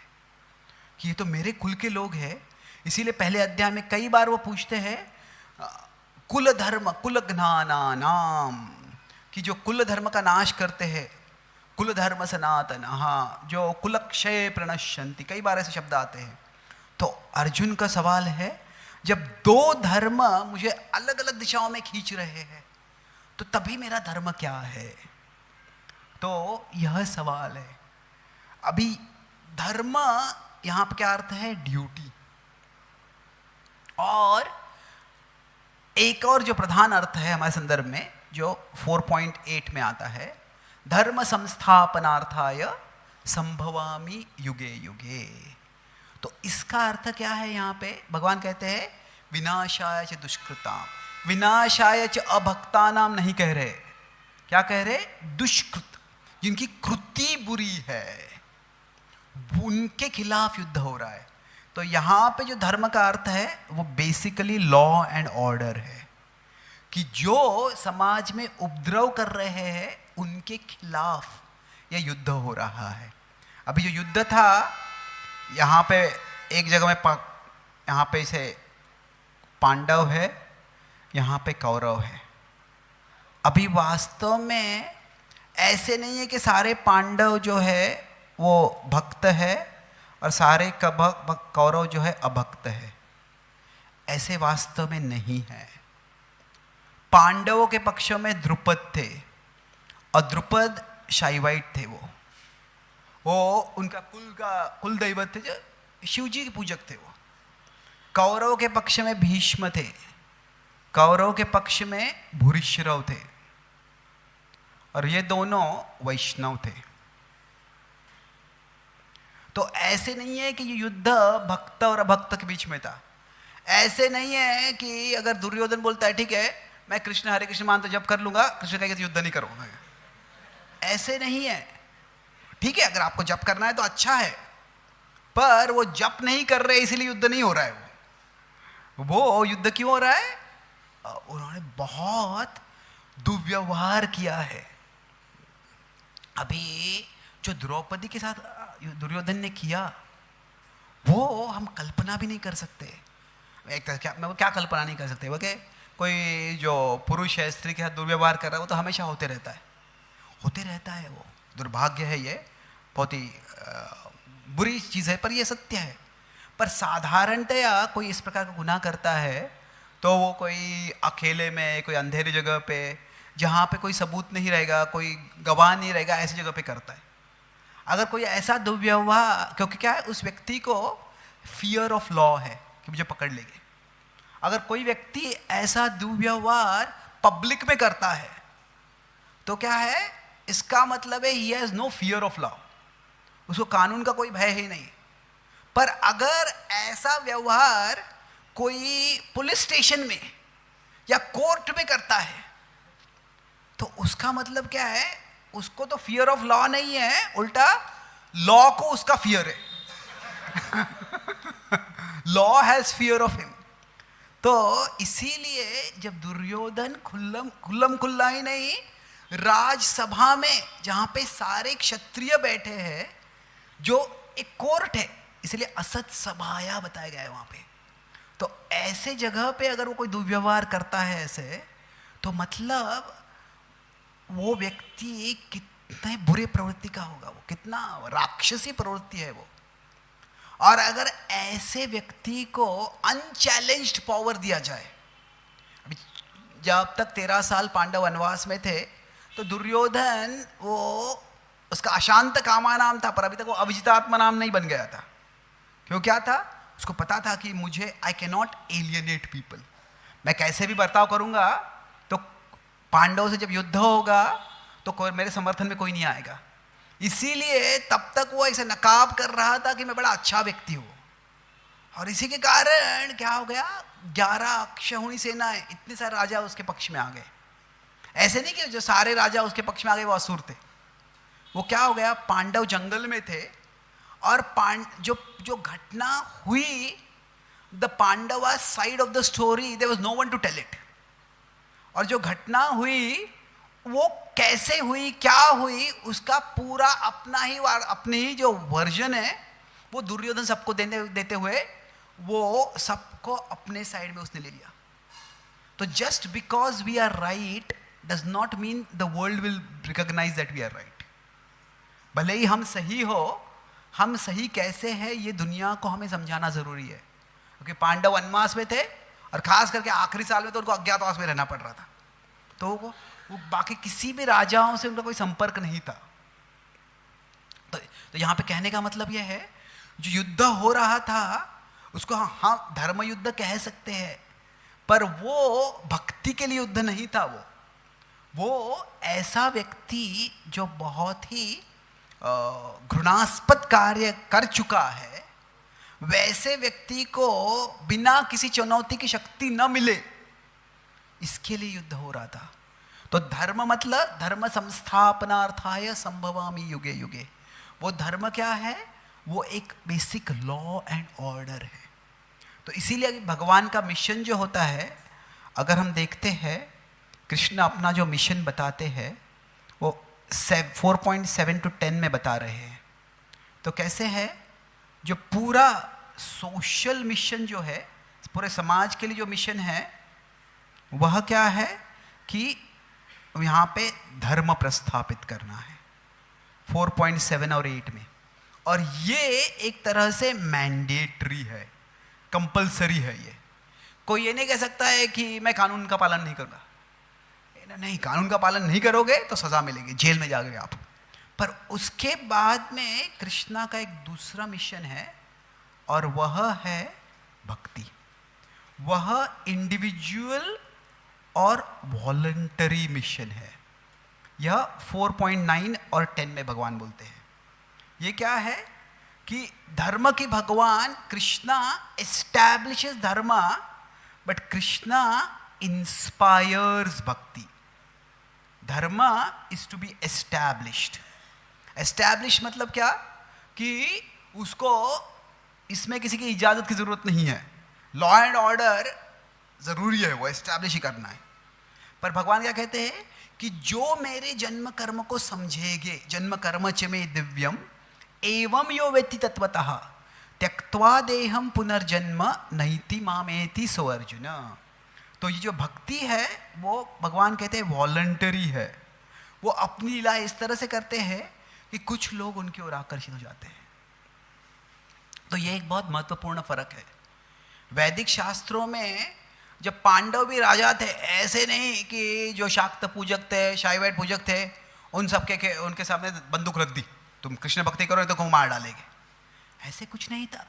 कि ये तो मेरे कुल के लोग हैं। इसीलिए पहले अध्याय में कई बार वो पूछते हैं कुल धर्म कुल ज्ञानानाम, कि जो कुल धर्म का नाश करते हैं, कुल धर्म सनातन, हाँ, जो कुल क्षय प्रणश्यंति, कई बार ऐसे शब्द आते हैं। तो अर्जुन का सवाल है जब 2 धर्म मुझे अलग अलग दिशाओं में खींच रहे हैं तो तभी मेरा धर्म क्या है। तो यह सवाल है। अभी धर्म यहां पर क्या अर्थ है, ड्यूटी। और एक और जो प्रधान अर्थ है हमारे संदर्भ में जो 4.8 में आता है, धर्म संस्थापनार्थाय संभवामि युगे युगे। तो इसका अर्थ क्या है, यहाँ पे भगवान कहते हैं विनाशाय च दुष्कृताम, विनाशाय च अभक्तानाम नहीं कह रहे, क्या कह रहे, दुष्कृत, जिनकी कृति बुरी है उनके खिलाफ युद्ध हो रहा है। तो यहाँ पे जो धर्म का अर्थ है वो बेसिकली लॉ एंड ऑर्डर है, कि जो समाज में उपद्रव कर रहे हैं उनके खिलाफ यह युद्ध हो रहा है। अभी जो युद्ध था यहाँ पे एक जगह में यहाँ पे से पांडव है, यहाँ पे कौरव है। अभी वास्तव में ऐसे नहीं है कि सारे पांडव जो है वो भक्त है और सारे कौरव जो है अभक्त है, ऐसे वास्तव में नहीं है। पांडवों के पक्षों में द्रुपद थे और द्रुपद शाइवाइट थे वो, वो उनका कुल दैवत थे, जो शिव जी के पूजक थे। वो कौरव के पक्ष में भीष्म थे, कौरव के पक्ष में भूरिश्रव थे, और ये दोनों वैष्णव थे। तो ऐसे नहीं है कि ये युद्ध भक्त और अभक्त के बीच में था। ऐसे नहीं है कि अगर दुर्योधन बोलता है ठीक है मैं कृष्ण हरे कृष्ण मान तो जब कर लूंगा, कृष्ण कहेगा तो युद्ध नहीं करूंगा, ऐसे नहीं है। ठीक है, अगर आपको जप करना है तो अच्छा है, पर वो जप नहीं कर रहे इसीलिए युद्ध नहीं हो रहा है। वो युद्ध क्यों हो रहा है? उन्होंने बहुत दुर्व्यवहार किया है। अभी जो द्रौपदी के साथ दुर्योधन ने किया वो हम कल्पना भी नहीं कर सकते। एक तरह क्या कल्पना नहीं कर सकते, वो क्या कोई जो पुरुष है स्त्री के साथ दुर्व्यवहार कर रहा है वो तो हमेशा होते रहता है। वो दुर्भाग्य है, ये बहुत ही बुरी चीज़ है, पर ये सत्य है। पर साधारणतया कोई इस प्रकार का गुनाह करता है तो वो कोई अकेले में कोई अंधेरी जगह पे जहाँ पे कोई सबूत नहीं रहेगा, कोई गवाह नहीं रहेगा, ऐसी जगह पे करता है। अगर कोई ऐसा दुर्व्यवहार, क्योंकि क्या है उस व्यक्ति को फियर ऑफ लॉ है कि मुझे पकड़ लेंगे। अगर कोई व्यक्ति ऐसा दुर्व्यवहार पब्लिक में करता है तो क्या है, इसका मतलब है he has no fear of law, उसको कानून का कोई भय ही नहीं। पर अगर ऐसा व्यवहार कोई पुलिस स्टेशन में या कोर्ट में करता है तो उसका मतलब क्या है, उसको तो फियर ऑफ लॉ नहीं है, उल्टा लॉ को उसका फियर है। Law has fear of him. तो इसीलिए जब दुर्योधन खुल्लम खुल्ला ही नहीं, राजसभा में जहां पे सारे क्षत्रिय बैठे हैं, जो एक कोर्ट है, इसलिए असत सभाया बताया गया है वहां पे। तो ऐसे जगह पे अगर वो कोई दुर्व्यवहार करता है ऐसे, तो मतलब वो व्यक्ति कितने बुरे प्रवृत्ति का होगा, वो कितना राक्षसी प्रवृत्ति है वो। और अगर ऐसे व्यक्ति को अनचैलेंज्ड पावर दिया जाए, अभी जब तक 13 साल पांडव वनवास में थे तो दुर्योधन वो उसका अशांत कामा नाम था, पर अभी तक वो अविजितात्मा नाम नहीं बन गया था। क्यों? क्या था? उसको पता था कि मुझे I can not alienate people, मैं कैसे भी बर्ताव करूंगा तो पांडवों से जब युद्ध होगा तो कोई मेरे समर्थन में कोई नहीं आएगा। इसीलिए तब तक वो ऐसे नकाब कर रहा था कि मैं बड़ा अच्छा व्यक्ति हूँ, और इसी के कारण क्या हो गया, 11 अक्षौहिणी सेनाएं, इतने सारे राजा उसके पक्ष में आ गए। ऐसे नहीं कि जो सारे राजा उसके पक्ष में आ गए वो असुर थे। वो क्या हो गया, पांडव जंगल में थे और जो घटना हुई, the Pandava side of the story there was no one to tell it. और जो घटना हुई वो कैसे हुई, क्या हुई, उसका पूरा अपनी ही जो वर्जन है वो दुर्योधन सबको देते हुए वो सबको अपने साइड में उसने ले लिया। तो just because we are right does not mean the world will recognise that we are right. भले ही हम सही हो, हम सही कैसे हैं ये दुनिया को हमें समझाना जरूरी है। क्योंकि पांडव वनवास में थे और खास करके आखिरी साल में तो उनको अज्ञातवास में रहना पड़ रहा था, तो वो बाकी किसी भी राजाओं से उनका कोई संपर्क नहीं था। तो यहां पे कहने का मतलब यह है, जो युद्ध हो रहा था उसको हाँ धर्म युद्ध कह सकते हैं, पर वो भक्ति के लिए युद्ध नहीं था। वो ऐसा व्यक्ति जो बहुत ही घृणास्पद कार्य कर चुका है, वैसे व्यक्ति को बिना किसी चुनौती की शक्ति न मिले, इसके लिए युद्ध हो रहा था। तो धर्म मतलब धर्म संस्थापनार्थाय संभवामि युगे युगे। वो धर्म क्या है, वो एक बेसिक लॉ एंड ऑर्डर है। तो इसीलिए भगवान का मिशन जो होता है, अगर हम देखते हैं कृष्ण अपना जो मिशन बताते हैं वो 4.7 to 10 में बता रहे हैं। तो कैसे है, जो पूरा सोशल मिशन जो है, पूरे समाज के लिए जो मिशन है वह क्या है कि यहाँ पे धर्म प्रस्थापित करना है 4.7 और 8 में। और ये एक तरह से मैंडेटरी है, कंपलसरी है। ये कोई ये नहीं कह सकता है कि मैं कानून का पालन नहीं करूँगा। नहीं, कानून का पालन नहीं करोगे तो सजा मिलेगी, जेल में जाओगे आप। पर उसके बाद में कृष्णा का एक दूसरा मिशन है और वह है भक्ति। वह इंडिविजुअल और वॉलंटरी मिशन है। यह 4.9 और 10 में भगवान बोलते हैं। ये क्या है कि धर्म की भगवान Krishna establishes dharma, but Krishna inspires bhakti. Dharma is to be established. Establish मतलब क्या कि उसको इसमें किसी की इजाजत की जरूरत नहीं है। लॉ एंड ऑर्डर जरूरी है, वो एस्टैब्लिश ही करना है। पर भगवान क्या कहते हैं कि जो मेरे जन्म कर्म को समझेगे, जन्म कर्म च मे दिव्यम एवं यो वेत्ति तत्वतः त्यक्त्वा देहम पुनर्जन्म नैति मामेति सो अर्जुन। तो ये जो भक्ति है वो भगवान कहते हैं वॉलंटरी है। वो अपनी लीला इस तरह से करते हैं कि कुछ लोग उनकी ओर आकर्षित हो जाते हैं। तो ये एक बहुत महत्वपूर्ण फर्क है। वैदिक शास्त्रों में जब पांडव भी राजा थे, ऐसे नहीं कि जो शाक्त पूजक थे, शाइवाइट पूजक थे, उन सबके उनके सामने बंदूक रख दी, तुम कृष्ण भक्ति करो तो मार डालेंगे, ऐसे कुछ नहीं था।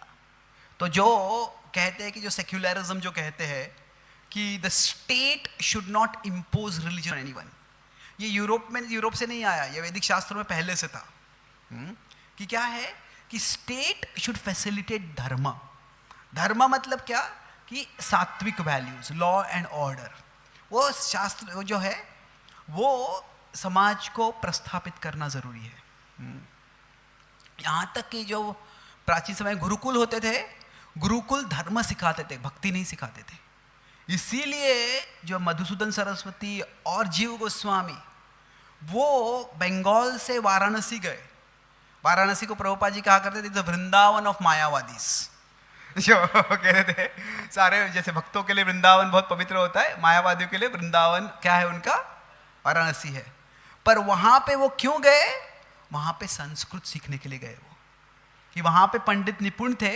तो जो कहते हैं कि जो सेक्युलरिज्म जो कहते हैं कि the state should not impose religion anyone, ये यूरोप से नहीं आया, ये वैदिक शास्त्रों में पहले से था। कि क्या है कि स्टेट शुड फैसिलिटेट धर्म। धर्म मतलब क्या कि सात्विक वैल्यूज, लॉ एंड ऑर्डर, वो शास्त्र जो है वो समाज को प्रस्थापित करना जरूरी है। यहाँ तक कि जो प्राचीन समय गुरुकुल होते थे, गुरुकुल धर्म सिखाते थे, भक्ति नहीं सिखाते थे। इसीलिए जो मधुसूदन सरस्वती और जीव गोस्वामी वो बंगाल से वाराणसी गए। वाराणसी को प्रभुपाद जी कहा करते थे द वृंदावन ऑफ मायावादीस। जो कहते थे सारे, जैसे भक्तों के लिए वृंदावन बहुत पवित्र होता है, मायावादियों के लिए वृंदावन क्या है उनका, वाराणसी है। पर वहाँ पे वो क्यों गए? वहाँ पे संस्कृत सीखने के लिए गए वो, कि वहाँ पे पंडित निपुण थे।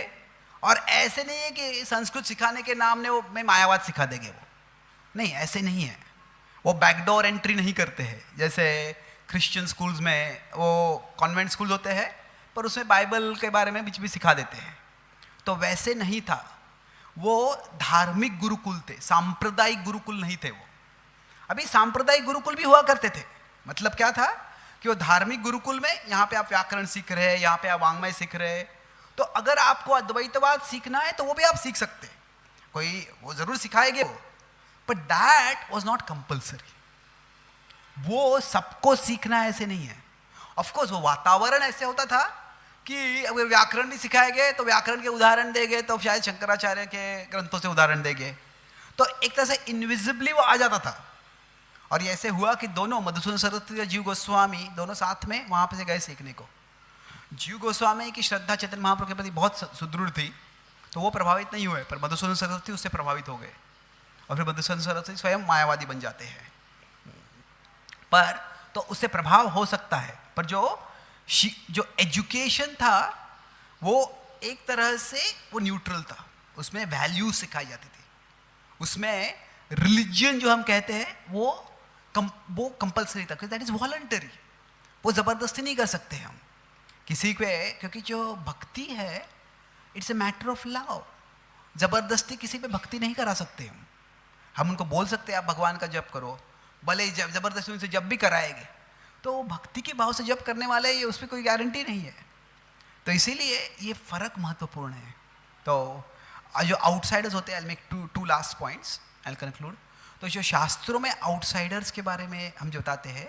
और ऐसे नहीं है कि संस्कृत सिखाने के नाम ने वो में मायावाद सिखा देंगे, वो नहीं, ऐसे नहीं है। वो बैकडोर एंट्री नहीं करते हैं। जैसे क्रिश्चियन स्कूल्स में, वो कॉन्वेंट स्कूल होते हैं पर उसमें बाइबल के बारे में बीच में सिखा देते हैं, तो वैसे नहीं था। वो धार्मिक गुरुकुल थे, सांप्रदायिक गुरुकुल नहीं थे वो। अभी सांप्रदायिक गुरुकुल भी हुआ करते थे। मतलब क्या था कि वो धार्मिक गुरुकुल में यहाँ पे आप व्याकरण सीख रहे हैं, यहाँ पे आप वांग्मय सीख रहे हैं, तो अगर आपको अद्वैतवाद सीखना है तो वो भी आप सीख सकते हैं, कोई वो जरूर सिखाएंगे वो, but that was not compulsory. वो सबको सीखना ऐसे नहीं है। ऑफ कोर्स वो वातावरण ऐसे होता था कि अगर व्याकरण भी सिखाए गए तो व्याकरण के उदाहरण देंगे तो शायद शंकराचार्य के ग्रंथों से उदाहरण देंगे, तो एक तरह से इनविजिबली वो आ जाता था। और ये ऐसे हुआ कि दोनों मधुसूदन सरस्वती और जीव गोस्वामी दोनों साथ में वहां पे से गए सीखने को। जीव गोस्वामी की श्रद्धा चैतन्य महाप्रभु के प्रति बहुत सुदृढ़ थी, तो वो प्रभावित नहीं हुए, पर मधुसूदन सरस्वती उससे प्रभावित हो गए और फिर मधुसूदन सरस्वती स्वयं मायावादी बन जाते हैं। पर तो उससे प्रभाव हो सकता है, पर जो एजुकेशन था वो एक तरह से वो न्यूट्रल था, उसमें वैल्यू सिखाई जाती थी। उसमें रिलीजन जो हम कहते हैं वो कंपल्सरी था, दैट इज वॉलंटरी। वो जबरदस्ती नहीं कर सकते हम किसी पे, क्योंकि जो भक्ति है it's a matter of love. जबरदस्ती किसी पे भक्ति नहीं करा सकते हम उनको बोल सकते हैं आप भगवान का जप करो, भले ही जबरदस्ती उनसे जप भी कराएंगे तो वो भक्ति के भाव से जप करने वाले, ये उस पर कोई गारंटी नहीं है। तो इसीलिए ये फर्क महत्वपूर्ण है। तो जो आउटसाइडर्स होते हैं, I make two last points, I conclude. तो जो शास्त्रों में आउटसाइडर्स के बारे में हम जो बताते हैं,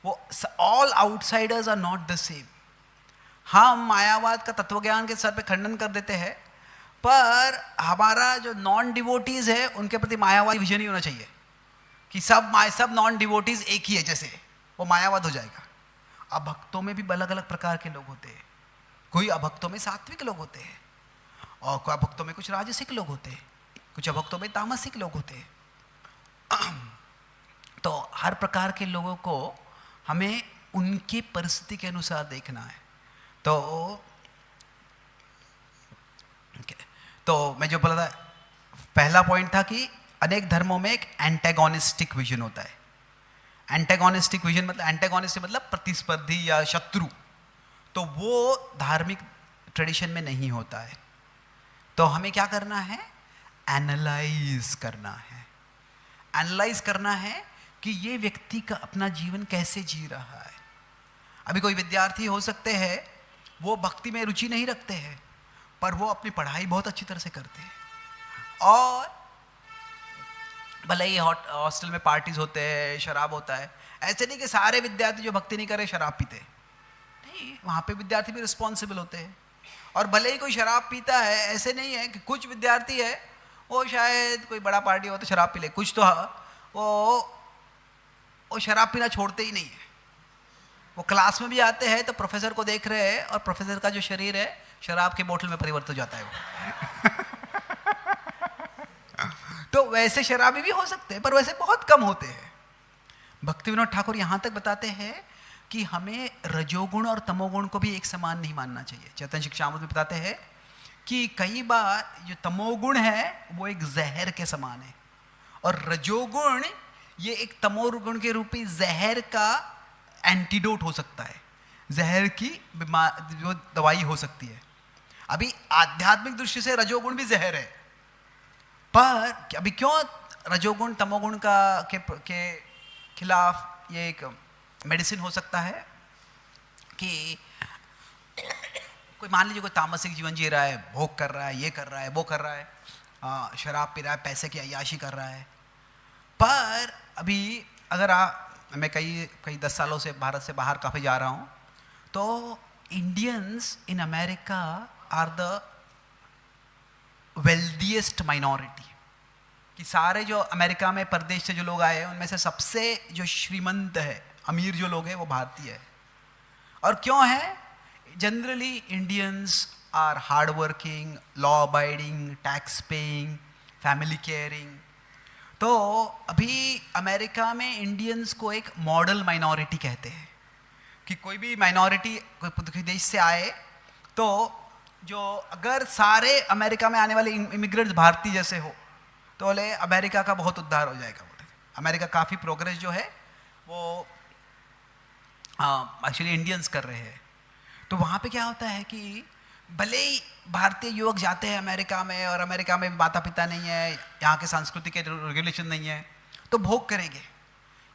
वो all outsiders are not the same. हम मायावाद का तत्वज्ञान के सर पे खंडन कर देते हैं, पर हमारा जो नॉन डिवोटीज है उनके प्रति मायावादी विजन ही होना चाहिए कि सब नॉन डिवोटीज एक ही है, जैसे वो मायावाद हो जाएगा। अब भक्तों में भी अलग अलग प्रकार के लोग होते हैं। कोई अभक्तों में सात्विक लोग होते हैं, और कोई अभक्तों में कुछ राजसिक लोग होते हैं, कुछ अभक्तों में तामसिक लोग होते हैं। तो हर प्रकार के लोगों को हमें उनकी परिस्थिति के अनुसार देखना है। तो मैं जो बोला था, पहला पॉइंट था कि अनेक धर्मों में एक एंटेगोनिस्टिक विजन होता है। एंटेगोनिस्टिक विजन मतलब एंटेगोनिस्टिक मतलब प्रतिस्पर्धी या शत्रु, तो वो धार्मिक ट्रेडिशन में नहीं होता है। तो हमें क्या करना है, एनालाइज करना है, एनालाइज करना है कि ये व्यक्ति का अपना जीवन कैसे जी रहा है। अभी कोई विद्यार्थी हो सकते हैं वो भक्ति में रुचि नहीं रखते हैं, पर वो अपनी पढ़ाई बहुत अच्छी तरह से करते हैं, और भले ही हॉस्टल में पार्टीज होते हैं, शराब होता है, ऐसे नहीं कि सारे विद्यार्थी जो भक्ति नहीं करे शराब पीते, नहीं, वहाँ पे विद्यार्थी भी रिस्पॉन्सिबल होते हैं। और भले ही कोई शराब पीता है, ऐसे नहीं है कि कुछ विद्यार्थी है वो शायद कोई बड़ा पार्टी हो तो शराब पी ले, कुछ तो वो शराब पीना छोड़ते ही नहीं है। वो क्लास में भी आते हैं तो प्रोफेसर को देख रहे हैं और प्रोफेसर का जो शरीर है शराब के बोतल में परिवर्तित हो जाता है वो तो वैसे शराबी भी हो सकते हैं, पर वैसे बहुत कम होते हैं। भक्ति विनोद ठाकुर यहाँ तक बताते हैं कि हमें रजोगुण और तमोगुण को भी एक समान नहीं मानना चाहिए। चैतन्य शिक्षामृत में बताते हैं कि कई बार जो तमोगुण है वो एक जहर के समान है, और रजोगुण ये एक तमोगुण के रूपी जहर का एंटीडोट हो सकता है, जहर की जो दवाई हो सकती है। अभी आध्यात्मिक दृष्टि से रजोगुण भी जहर है, पर अभी क्यों रजोगुण तमोगुण के खिलाफ ये एक मेडिसिन हो सकता है कि कोई मान लीजिए कोई तामसिक जीवन जी रहा है, भोग कर रहा है, ये कर रहा है, वो कर रहा है, शराब पी रहा है, पैसे की अय्याशी कर रहा है, पर अभी अगर मैं कई 10 सालों से भारत से बाहर काफ़ी जा रहा हूँ, तो Indians in America are the wealthiest minority, कि सारे जो अमेरिका में परदेश से जो लोग आए हैं उनमें से सबसे जो श्रीमंत है, अमीर जो लोग हैं वो भारतीय है। और क्यों है? Generally Indians are hard working, law abiding, tax paying, family caring. तो अभी अमेरिका में इंडियंस को एक मॉडल माइनॉरिटी कहते हैं, कि कोई भी माइनॉरिटी कोई देश से आए तो जो अगर सारे अमेरिका में आने वाले इमिग्रेंट्स भारतीय जैसे हो तो बोले अमेरिका का बहुत उद्धार हो जाएगा। अमेरिका काफ़ी प्रोग्रेस जो है वो एक्चुअली इंडियंस कर रहे हैं। तो वहाँ पे क्या होता है कि भले ही भारतीय युवक जाते हैं अमेरिका में, और अमेरिका में माता पिता नहीं है, यहाँ के सांस्कृतिक के रेगुलेशन नहीं है, तो भोग करेंगे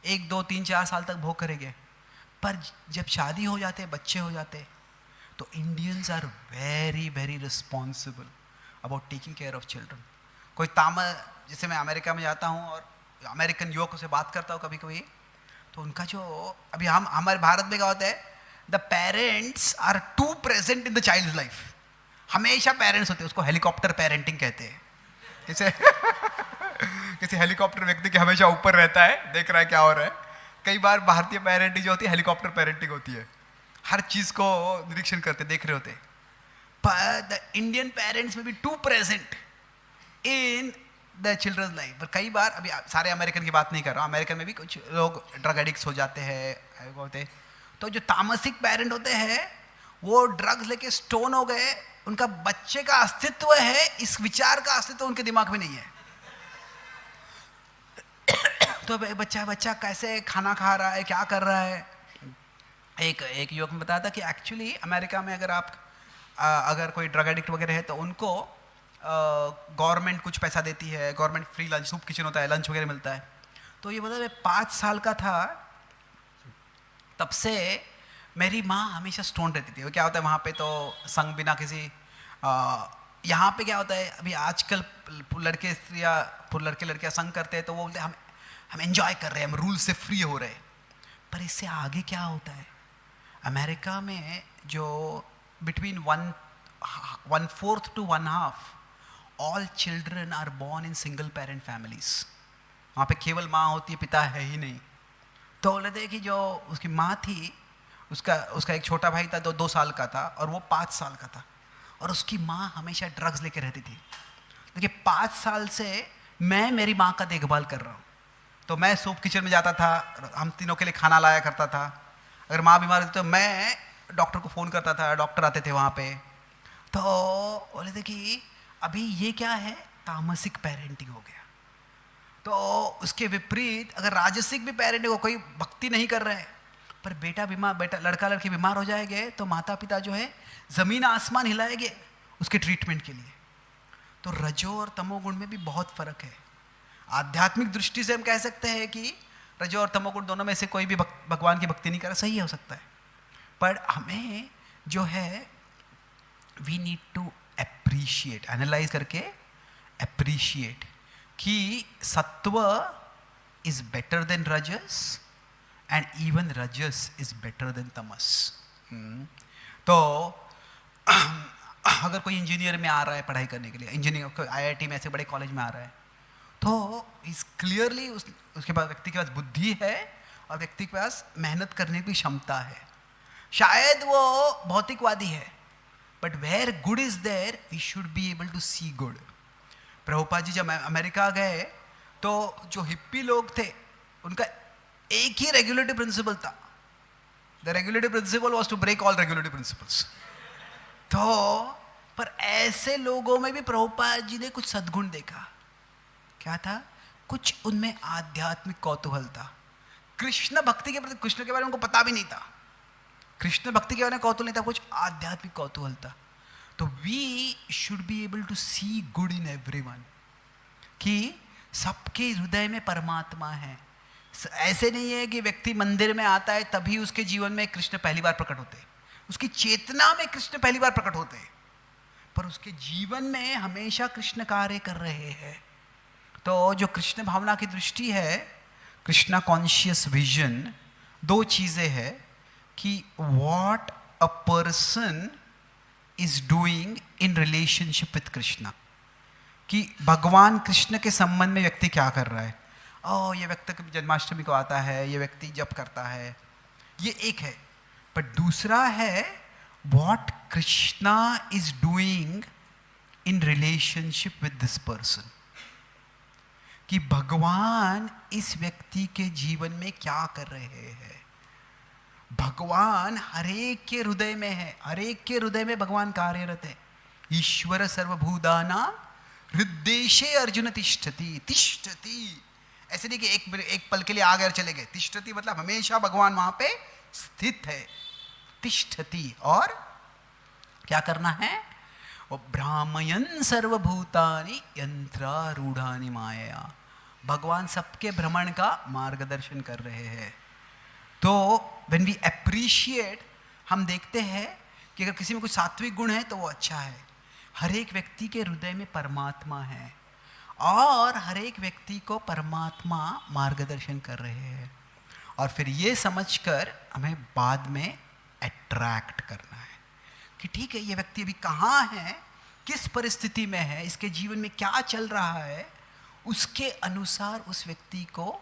1, 2, 3, 4 साल तक भोग करेंगे। पर जब शादी हो जाते, बच्चे हो जाते, तो Indians are very very responsible about taking care of children. कोई जैसे मैं अमेरिका में जाता हूँ और अमेरिकन युवकों से बात करता हूँ कभी कभी, तो उनका जो अभी हमारे भारत में क्या होता है, the parents are too present in the child life. हमेशा पेरेंट्स होते हैं, उसको हेलीकॉप्टर पेरेंटिंग कहते हैं। जैसे किसी हेलीकॉप्टर व्यक्ति के हमेशा ऊपर रहता है, देख रहा है क्या हो रहा है। कई बार भारतीय पेरेंटिंग जो होती है हेलीकॉप्टर पेरेंटिंग होती है, हर चीज को निरीक्षण करते, देख रहे होते। पर द इंडियन पेरेंट्स में भी too present in the children's life. पर कई बार, अभी सारे अमेरिकन की बात नहीं कर रहा हूँ, अमेरिकन में भी कुछ लोग ड्रग एडिक्ट्स हो जाते हैं होते, तो जो तामसिक पेरेंट होते हैं वो ड्रग्स लेके स्टोन हो गए, उनका बच्चे का अस्तित्व है, इस विचार का अस्तित्व उनके दिमाग में नहीं है। तो बच्चा कैसे खाना खा रहा है, क्या कर रहा है। एक युवक ने बताया था कि एक्चुअली अमेरिका में अगर कोई ड्रग एडिक्ट वगैरह है तो उनको गवर्नमेंट कुछ पैसा देती है, government free lunch, soup kitchen होता है, लंच वगैरह मिलता है। तो ये मतलब 5 साल का था तब से मेरी माँ हमेशा स्टोन रहती थी। वो क्या होता है वहाँ पे तो संग बिना किसी यहाँ पे क्या होता है, अभी आजकल लड़कियाँ संग करते हैं तो वो बोलते हैं हम एंजॉय कर रहे हैं, हम रूल से फ्री हो रहे हैं। पर इससे आगे क्या होता है, अमेरिका में जो between 1/4 to 1/2 all children are born in single parent families. वहाँ पे केवल माँ होती है, पिता है ही नहीं। तो बोले थे कि जो उसकी माँ थी, उसका एक छोटा भाई था जो 2 साल का था और वो 5 साल का था, और उसकी माँ हमेशा ड्रग्स लेके रहती थी। देखिए 5 साल से मैं मेरी माँ का देखभाल कर रहा हूँ। तो मैं सूप किचन में जाता था, हम तीनों के लिए खाना लाया करता था। अगर माँ बीमार थी तो मैं डॉक्टर को फ़ोन करता था, डॉक्टर आते थे वहाँ पे। तो बोले थे कि अभी ये क्या है, तामसिक पेरेंटिंग हो गया। तो उसके विपरीत अगर राजसिक भी पेरेंट को कोई भक्ति नहीं कर रहे हैं, पर बेटा लड़का लड़की बीमार हो जाएंगे तो माता पिता जो है जमीन आसमान हिलाएंगे उसके ट्रीटमेंट के लिए। तो रजो और तमोगुण में भी बहुत फर्क है। आध्यात्मिक दृष्टि से हम कह सकते हैं कि रजो और तमोगुण दोनों में से कोई भी भगवान की भक्ति नहीं कर रहा, सही हो सकता है, पर हमें जो है we need to appreciate, analyse करके एप्रिशिएट कि sattva is better than rajas and even rajas is better than tamas. तो अगर कोई इंजीनियर में आ रहा है पढ़ाई करने के लिए, इंजीनियर IIT में ऐसे बड़े कॉलेज में आ रहा है, तो इस क्लियरली उसके पास, व्यक्ति के पास बुद्धि है और व्यक्ति के पास मेहनत करने की क्षमता है। शायद वो भौतिकवादी है, but where good is there we should be able to see good. Prabhupada ji जब अमेरिका गए तो जो हिप्पी लोग थे उनका एक ही रेगुलेटिव प्रिंसिपल था, the regulative principle was to break all regulative principles. तो पर ऐसे लोगों में भी प्रभुपाद जी ने कुछ सद्गुण देखा। क्या था? कुछ उनमें आध्यात्मिक कौतूहल था, कृष्ण भक्ति के प्रति, कृष्ण के बारे में उनको पता भी नहीं था, कृष्ण भक्ति के बारे में कौतूहल नहीं था, कुछ आध्यात्मिक कौतूहल था। तो we should be able to see good in everyone, कि सबके हृदय में परमात्मा है। ऐसे नहीं है कि व्यक्ति मंदिर में आता है तभी उसके जीवन में कृष्ण पहली बार प्रकट होते हैं, उसकी चेतना में कृष्ण पहली बार प्रकट होते हैं, पर उसके जीवन में हमेशा कृष्ण कार्य कर रहे हैं। तो जो कृष्ण भावना की दृष्टि है, कृष्णा कॉन्शियस विजन, दो चीजें हैं कि what a person is doing in relationship with Krishna, कि भगवान कृष्ण के संबंध में व्यक्ति क्या कर रहा है। ओ ये व्यक्ति जन्माष्टमी को आता है, ये व्यक्ति जप करता है, ये एक है। पर दूसरा है what Krishna is doing in relationship with this person, कि भगवान इस व्यक्ति के जीवन में क्या कर रहे हैं। भगवान हरेक के हृदय में है, हरेक के हृदय में भगवान कार्यरत है। ईश्वर सर्वभूतानां हृद्देशे अर्जुन तिष्ठति। तिष्ठति ऐसे नहीं कि एक पल के लिए आ गए और चले गए, तिष्ठति मतलब हमेशा भगवान वहां पे स्थित है। तिष्ठति और क्या करना है? वो भ्रामयन् सर्वभूतानि यंत्रारूढ़ानि मायया, भगवान सबके भ्रमण का मार्गदर्शन कर रहे हैं। तो व्हेन वी एप्रिशिएट, हम देखते हैं कि अगर किसी में कुछ सात्विक गुण है तो वो अच्छा है। हर एक व्यक्ति के हृदय में परमात्मा है और हर एक व्यक्ति को परमात्मा मार्गदर्शन कर रहे हैं, और फिर ये समझकर हमें बाद में अट्रैक्ट करना है कि ठीक है ये व्यक्ति अभी कहाँ है, किस परिस्थिति में है, इसके जीवन में क्या चल रहा है, उसके अनुसार उस व्यक्ति को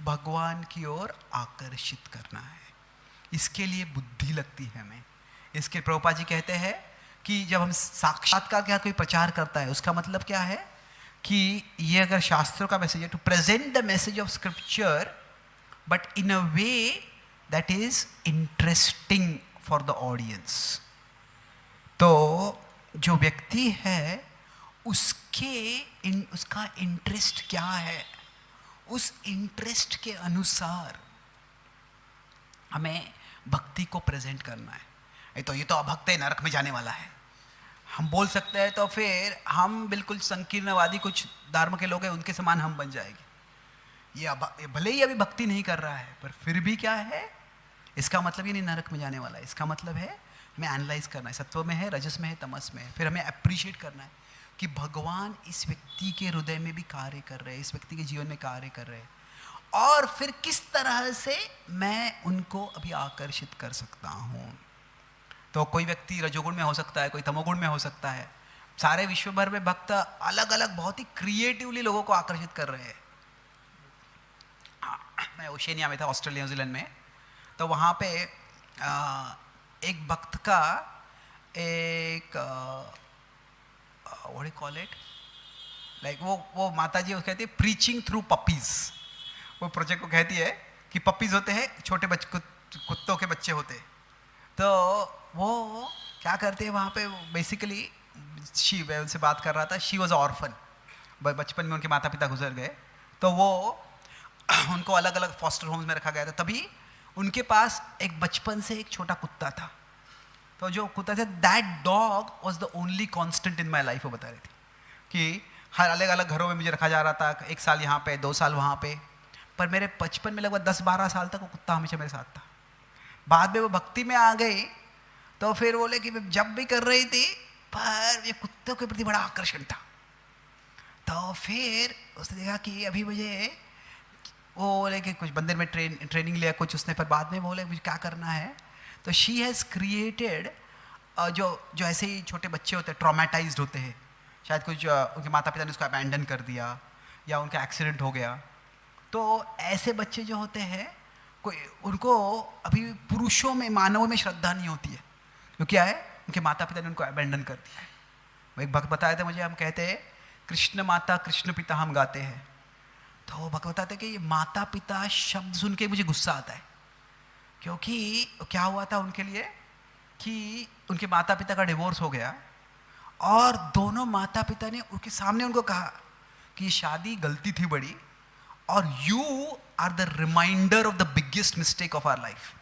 भगवान की ओर आकर्षित करना है। इसके लिए बुद्धि लगती है हमें। इसके प्रभुपाद जी कहते हैं कि जब हम साक्षात्कार का कोई प्रचार करता है, उसका मतलब क्या है कि ये अगर शास्त्रों का मैसेज है, to present the message of scripture but in a way that is interesting for the audience. तो जो व्यक्ति है उसका इंटरेस्ट क्या है, उस इंटरेस्ट के अनुसार हमें भक्ति को प्रेजेंट करना है। ये तो अभक्त है, नरक में जाने वाला है, हम बोल सकते हैं, तो फिर हम बिल्कुल संकीर्णवादी कुछ धर्म के लोग हैं उनके समान हम बन जाएंगे। ये भले ही अभी भक्ति नहीं कर रहा है, पर फिर भी क्या है, इसका मतलब ये नहीं नरक में जाने वाला है। इसका मतलब है हमें एनालाइज करना है, सत्व में है, रजस में है, तमस में है। फिर हमें अप्रिशिएट करना है कि भगवान इस व्यक्ति के हृदय में भी कार्य कर रहे हैं, इस व्यक्ति के जीवन में कार्य कर रहे हैं, और फिर किस तरह से मैं उनको अभी आकर्षित कर सकता हूँ। तो कोई व्यक्ति रजोगुण में हो सकता है, कोई तमोगुण में हो सकता है। सारे विश्व भर में भक्त अलग अलग बहुत ही क्रिएटिवली लोगों को आकर्षित कर रहे हैं। मैं ओशेनिया में था, ऑस्ट्रेलिया न्यूजीलैंड में, तो वहाँ पे एक भक्त का एक what do call it, like वो माता जी कहती है प्रीचिंग थ्रू पपीज। वो प्रोजेक्ट को कहती है कि पपीज होते हैं, छोटे कुत्तों के बच्चे होते हैं। तो वो क्या करते हैं वहाँ पे, बेसिकली उनसे बात कर रहा था, शी वॉज ऑर्फन, बचपन में उनके माता पिता गुजर गए, तो वो उनको अलग अलग फॉस्टर होम्स में रखा गया था। तभी उनके पास एक बचपन से एक छोटा कुत्ता था, तो जो कुत्ता था, that dog was the only constant in my life. वो बता रही थी कि हर अलग अलग घरों में मुझे रखा जा रहा था, 1 साल यहाँ पे, 2 साल वहाँ पे, पर मेरे बचपन में लगभग 10-12 साल तक वो कुत्ता हमेशा मेरे साथ था। बाद में वो भक्ति में आ गई, तो फिर बोले कि जब भी कर रही थी, पर ये कुत्तों के प्रति बड़ा आकर्षण था। तो फिर उसने देखा कि अभी मुझे, वो बोले कि कुछ बंदर में ट्रेनिंग लिया कुछ उसने, पर बाद में बोले मुझे क्या करना है। तो शी हैज़ क्रिएटेड, जो ऐसे ही छोटे बच्चे होते हैं, ट्रॉमेटाइज्ड होते हैं, शायद कुछ उनके माता पिता ने उसको अबैंडन कर दिया या उनका एक्सीडेंट हो गया, तो ऐसे बच्चे जो होते हैं, कोई उनको अभी पुरुषों में, मानवों में श्रद्धा नहीं होती है। क्यों? क्या है, उनके माता पिता ने उनको अबैंडन कर दिया है। वो एक भक्त बताए थे मुझे, हम कहते हैं कृष्ण माता कृष्ण पिता हम गाते हैं, तो वो भक्त बताते कि ये माता पिता शब्द सुन के मुझे गुस्सा आता है, क्योंकि क्या हुआ था उनके लिए कि उनके माता पिता का डिवोर्स हो गया, और दोनों माता पिता ने उनके सामने उनको कहा कि ये शादी गलती थी बड़ी, और you are the reminder of the biggest mistake of our life,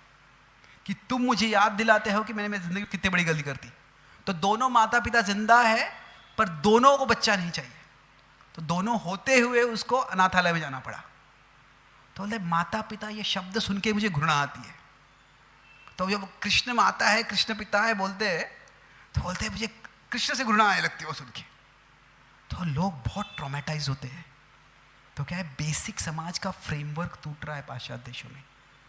कि तुम मुझे याद दिलाते हो कि मैंने मेरी जिंदगी में कितनी बड़ी गलती कर दी। तो दोनों माता पिता जिंदा है, पर दोनों को बच्चा नहीं चाहिए, तो दोनों होते हुए उसको अनाथालय में जाना पड़ा। तो बोले माता पिता ये शब्द सुन के मुझे घृणा आती है। तो जब कृष्ण माता है कृष्ण पिता है बोलते, तो बोलते मुझे कृष्ण से घृणा आने लगती है वो सुन के। तो लोग बहुत ट्रॉमेटाइज होते हैं। तो क्या है, बेसिक समाज का फ्रेमवर्क टूट रहा है पाश्चात्य देशों में।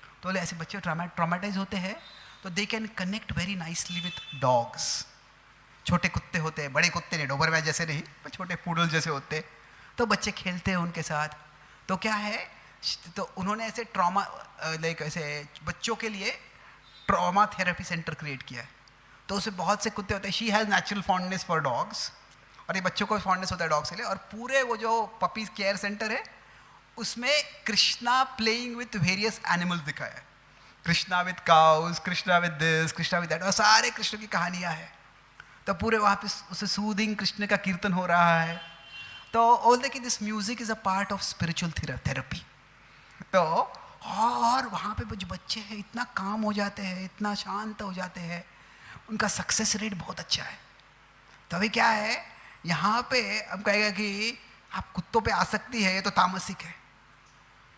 तो बोले ऐसे बच्चे ट्रॉमेटाइज होते हैं, तो they can connect very nicely with dogs. छोटे कुत्ते होते हैं, बड़े कुत्ते नहीं, डोबरमैन जैसे नहीं, पर छोटे पूडल जैसे होते, तो बच्चे खेलते हैं उनके साथ। तो क्या है, तो उन्होंने ऐसे ट्रॉमा, लाइक ऐसे बच्चों के लिए ट्रॉमा थेरेपी सेंटर क्रिएट किया है। तो उसमें बहुत से कुत्ते होते हैं, she has natural fondness for dogs, और ये बच्चों को फॉन्डनेस होता है डॉग्स के लिए। और पूरे वो जो पपी केयर सेंटर है, उसमें Krishna playing with various animals दिखाया है, Krishna with cows, Krishna with this, Krishna with that, और सारे कृष्ण की कहानियाँ हैं। तो पूरे वहाँ पे उसे सूदिंग कृष्ण का कीर्तन हो रहा है। तो बोलते कि this music is a part of spiritual therapy. तो और वहाँ पे जो बच्चे हैं इतना काम हो जाते हैं, इतना शांत हो जाते हैं, उनका सक्सेस रेट बहुत अच्छा है। तो अभी क्या है, यहाँ पे हम कहेगा कि आप कुत्तों पे आसक्ति है, ये तो तामसिक है,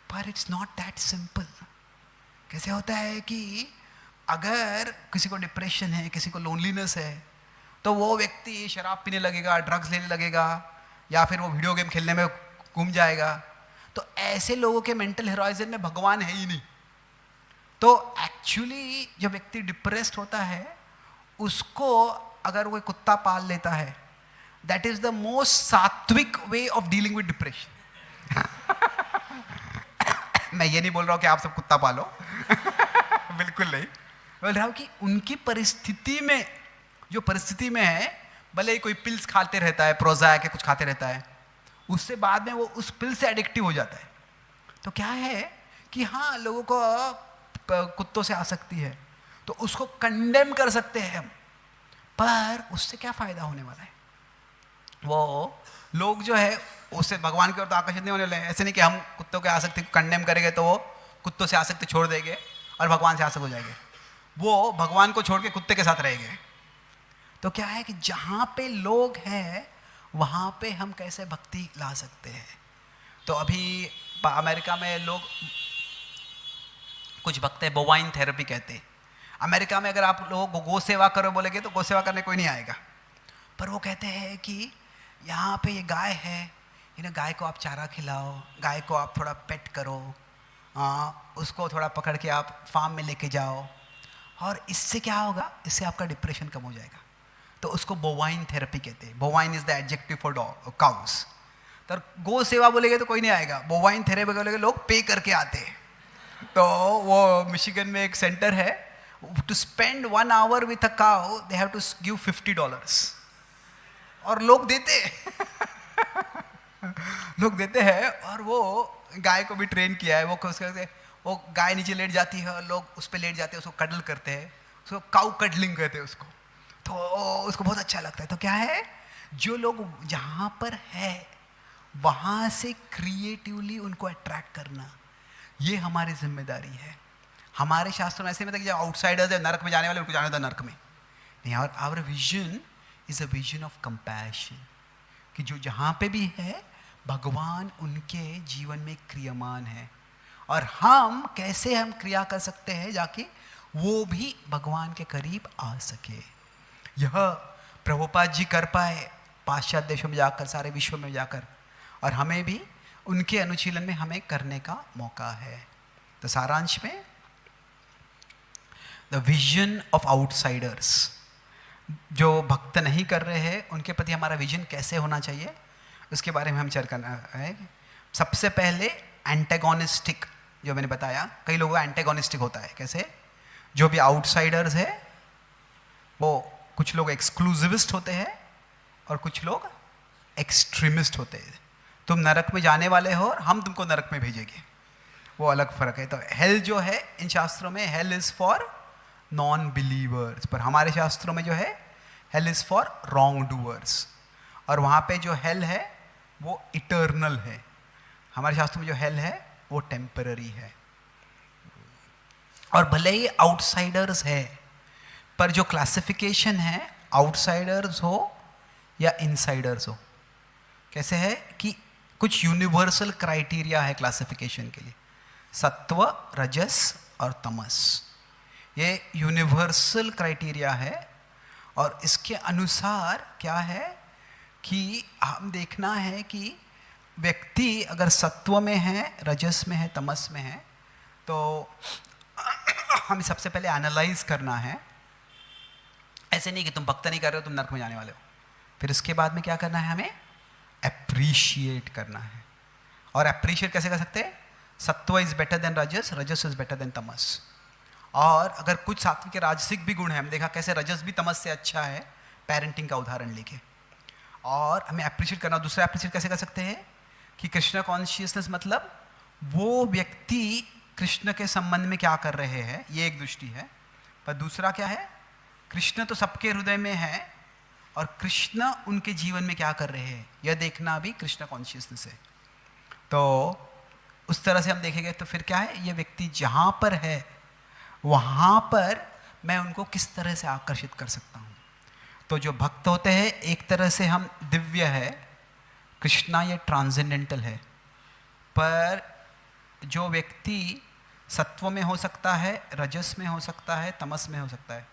पर इट्स नॉट दैट सिंपल। कैसे होता है कि अगर किसी को डिप्रेशन है, किसी को लोनलीनेस है, तो वो व्यक्ति शराब पीने लगेगा, ड्रग्स लेने लगेगा, या फिर वो वीडियो गेम खेलने में घूम जाएगा। तो ऐसे लोगों के मेंटल हेरोइजन में भगवान है ही नहीं। तो एक्चुअली जो व्यक्ति डिप्रेस्ड होता है, उसको अगर कोई कुत्ता पाल लेता है, दैट इज द मोस्ट सात्विक way of dealing with depression. मैं ये नहीं बोल रहा हूं कि आप सब कुत्ता पालो, बिल्कुल नहीं। बोल रहा हूं कि उनकी परिस्थिति में, जो परिस्थिति में है, भले ही कोई पिल्स खाते रहता है, प्रोज़ैक या कुछ खाते रहता है, उससे बाद में वो उस पिल से एडिक्टिव हो जाता है। तो क्या है कि हाँ, लोगों को कुत्तों से आसक्ति है, तो उसको कंडेम कर सकते हैं हम, पर उससे क्या फ़ायदा होने वाला है। वो लोग जो है उससे भगवान की ओर तो आकर्षित नहीं होने लगे। ऐसे नहीं कि हम कुत्तों के आसक्ति को कंडेम करेंगे तो वो कुत्तों से आसक्ति छोड़ देंगे और भगवान से आसक्त हो जाएंगे। वो भगवान को छोड़ के कुत्ते के साथ रहेंगे। तो क्या है कि जहाँ पे लोग हैं वहाँ पे हम कैसे भक्ति ला सकते हैं। तो अभी अमेरिका में लोग कुछ भक्त है, बोवाइन थेरेपी कहते हैं। अमेरिका में अगर आप लोगों को गौ सेवा करो बोलेगे तो गौ सेवा करने कोई नहीं आएगा, पर वो कहते हैं कि यहाँ पे ये गाय है, इन्हें गाय को आप चारा खिलाओ, गाय को आप थोड़ा पेट करो, उसको थोड़ा पकड़ के आप फार्म में लेके जाओ, और इससे क्या होगा, इससे आपका डिप्रेशन कम हो जाएगा। तो उसको बोवाइन थेरेपी कहते हैं। Bovine is the adjective for cows. तो गौ सेवा बोलेगे तो कोई नहीं आएगा, बोवाइन थेरेपी बोलेगे लोग पे करके आते हैं। तो वो मिशिगन में एक सेंटर है, to spend 1 hour with a cow they have to give $50, और लोग देते लोग देते हैं। और वो गाय को भी ट्रेन किया है, वो गाय नीचे लेट जाती है और लोग उस पर लेट जाते हैं, उसको कडल करते हैं, उसको काउ कडलिंग कहते हैं उसको। तो उसको बहुत अच्छा लगता है। तो क्या है, जो लोग जहाँ पर है वहाँ से क्रिएटिवली उनको अट्रैक्ट करना, ये हमारी जिम्मेदारी है। हमारे शास्त्रों में ऐसे में था कि जब आउटसाइडर्स है नरक में जाने वाले, उनको जाने दो नरक में नहीं। और our vision is a vision of compassion, कि जो जहाँ पे भी है भगवान उनके जीवन में क्रियमान है, और हम कैसे हम क्रिया कर सकते हैं जाके वो भी भगवान के करीब आ सके। यह प्रभुपाद जी कर पाए पाश्चात्य देशों में जाकर, सारे विश्व में जाकर, और हमें भी उनके अनुशीलन में हमें करने का मौका है। तो सारांश में द विजन ऑफ आउटसाइडर्स, जो भक्त नहीं कर रहे हैं उनके प्रति हमारा विजन कैसे होना चाहिए उसके बारे में हम चर्चा करना है। सबसे पहले एंटेगोनिस्टिक, जो मैंने बताया कई लोगों का एंटेगोनिस्टिक होता है। कैसे? जो भी आउटसाइडर्स है वो कुछ लोग एक्सक्लूसिविस्ट होते हैं और कुछ लोग एक्सट्रीमिस्ट होते हैं। तुम नरक में जाने वाले हो और हम तुमको नरक में भेजेंगे, वो अलग फर्क है। तो हेल जो है इन शास्त्रों में hell is for non believers, पर हमारे शास्त्रों में जो है hell is for wrong doers, और वहाँ पे जो हेल है वो इटर्नल है। हमारे शास्त्रों में जो हेल है वो टेम्पररी है। और भले ही आउटसाइडर्स है, पर जो क्लासिफिकेशन है आउटसाइडर्स हो या इनसाइडर्स हो, कैसे है कि कुछ यूनिवर्सल क्राइटेरिया है क्लासिफिकेशन के लिए, सत्व, रजस और तमस, ये यूनिवर्सल क्राइटेरिया है। और इसके अनुसार क्या है कि हम देखना है कि व्यक्ति अगर सत्व में है, रजस में है, तमस में है, तो हमें सबसे पहले एनालाइज करना है। ऐसे नहीं कि तुम भक्त नहीं कर रहे हो तुम नरक में जाने वाले हो। फिर उसके बाद में क्या करना है, हमें अप्रिशिएट करना है। और अप्रिशिएट कैसे कर सकते हैं? सत्व इज बेटर देन रजस, रजस इज बेटर देन तमस। और अगर कुछ सात्विक के राजसिक भी गुण है, हम देखा कैसे रजस भी तमस से अच्छा है, पेरेंटिंग का उदाहरण लेके। और हमें अप्रिशिएट करना। दूसरा अप्रिशिएट कैसे कर सकते हैं कि कृष्ण कॉन्शियसनेस, मतलब वो व्यक्ति कृष्ण के संबंध में क्या कर रहे हैं, ये एक दृष्टि है। पर दूसरा क्या है, कृष्ण तो सबके हृदय में है और कृष्ण उनके जीवन में क्या कर रहे हैं, यह देखना भी कृष्ण कॉन्शियसनेस है। तो उस तरह से हम देखेंगे तो फिर क्या है, ये व्यक्ति जहाँ पर है वहाँ पर मैं उनको किस तरह से आकर्षित कर सकता हूँ। तो जो भक्त होते हैं एक तरह से हम दिव्य है, कृष्णा ये ट्रांसेंडेंटल है। पर जो व्यक्ति सत्व में हो सकता है, रजस में हो सकता है, तमस में हो सकता है,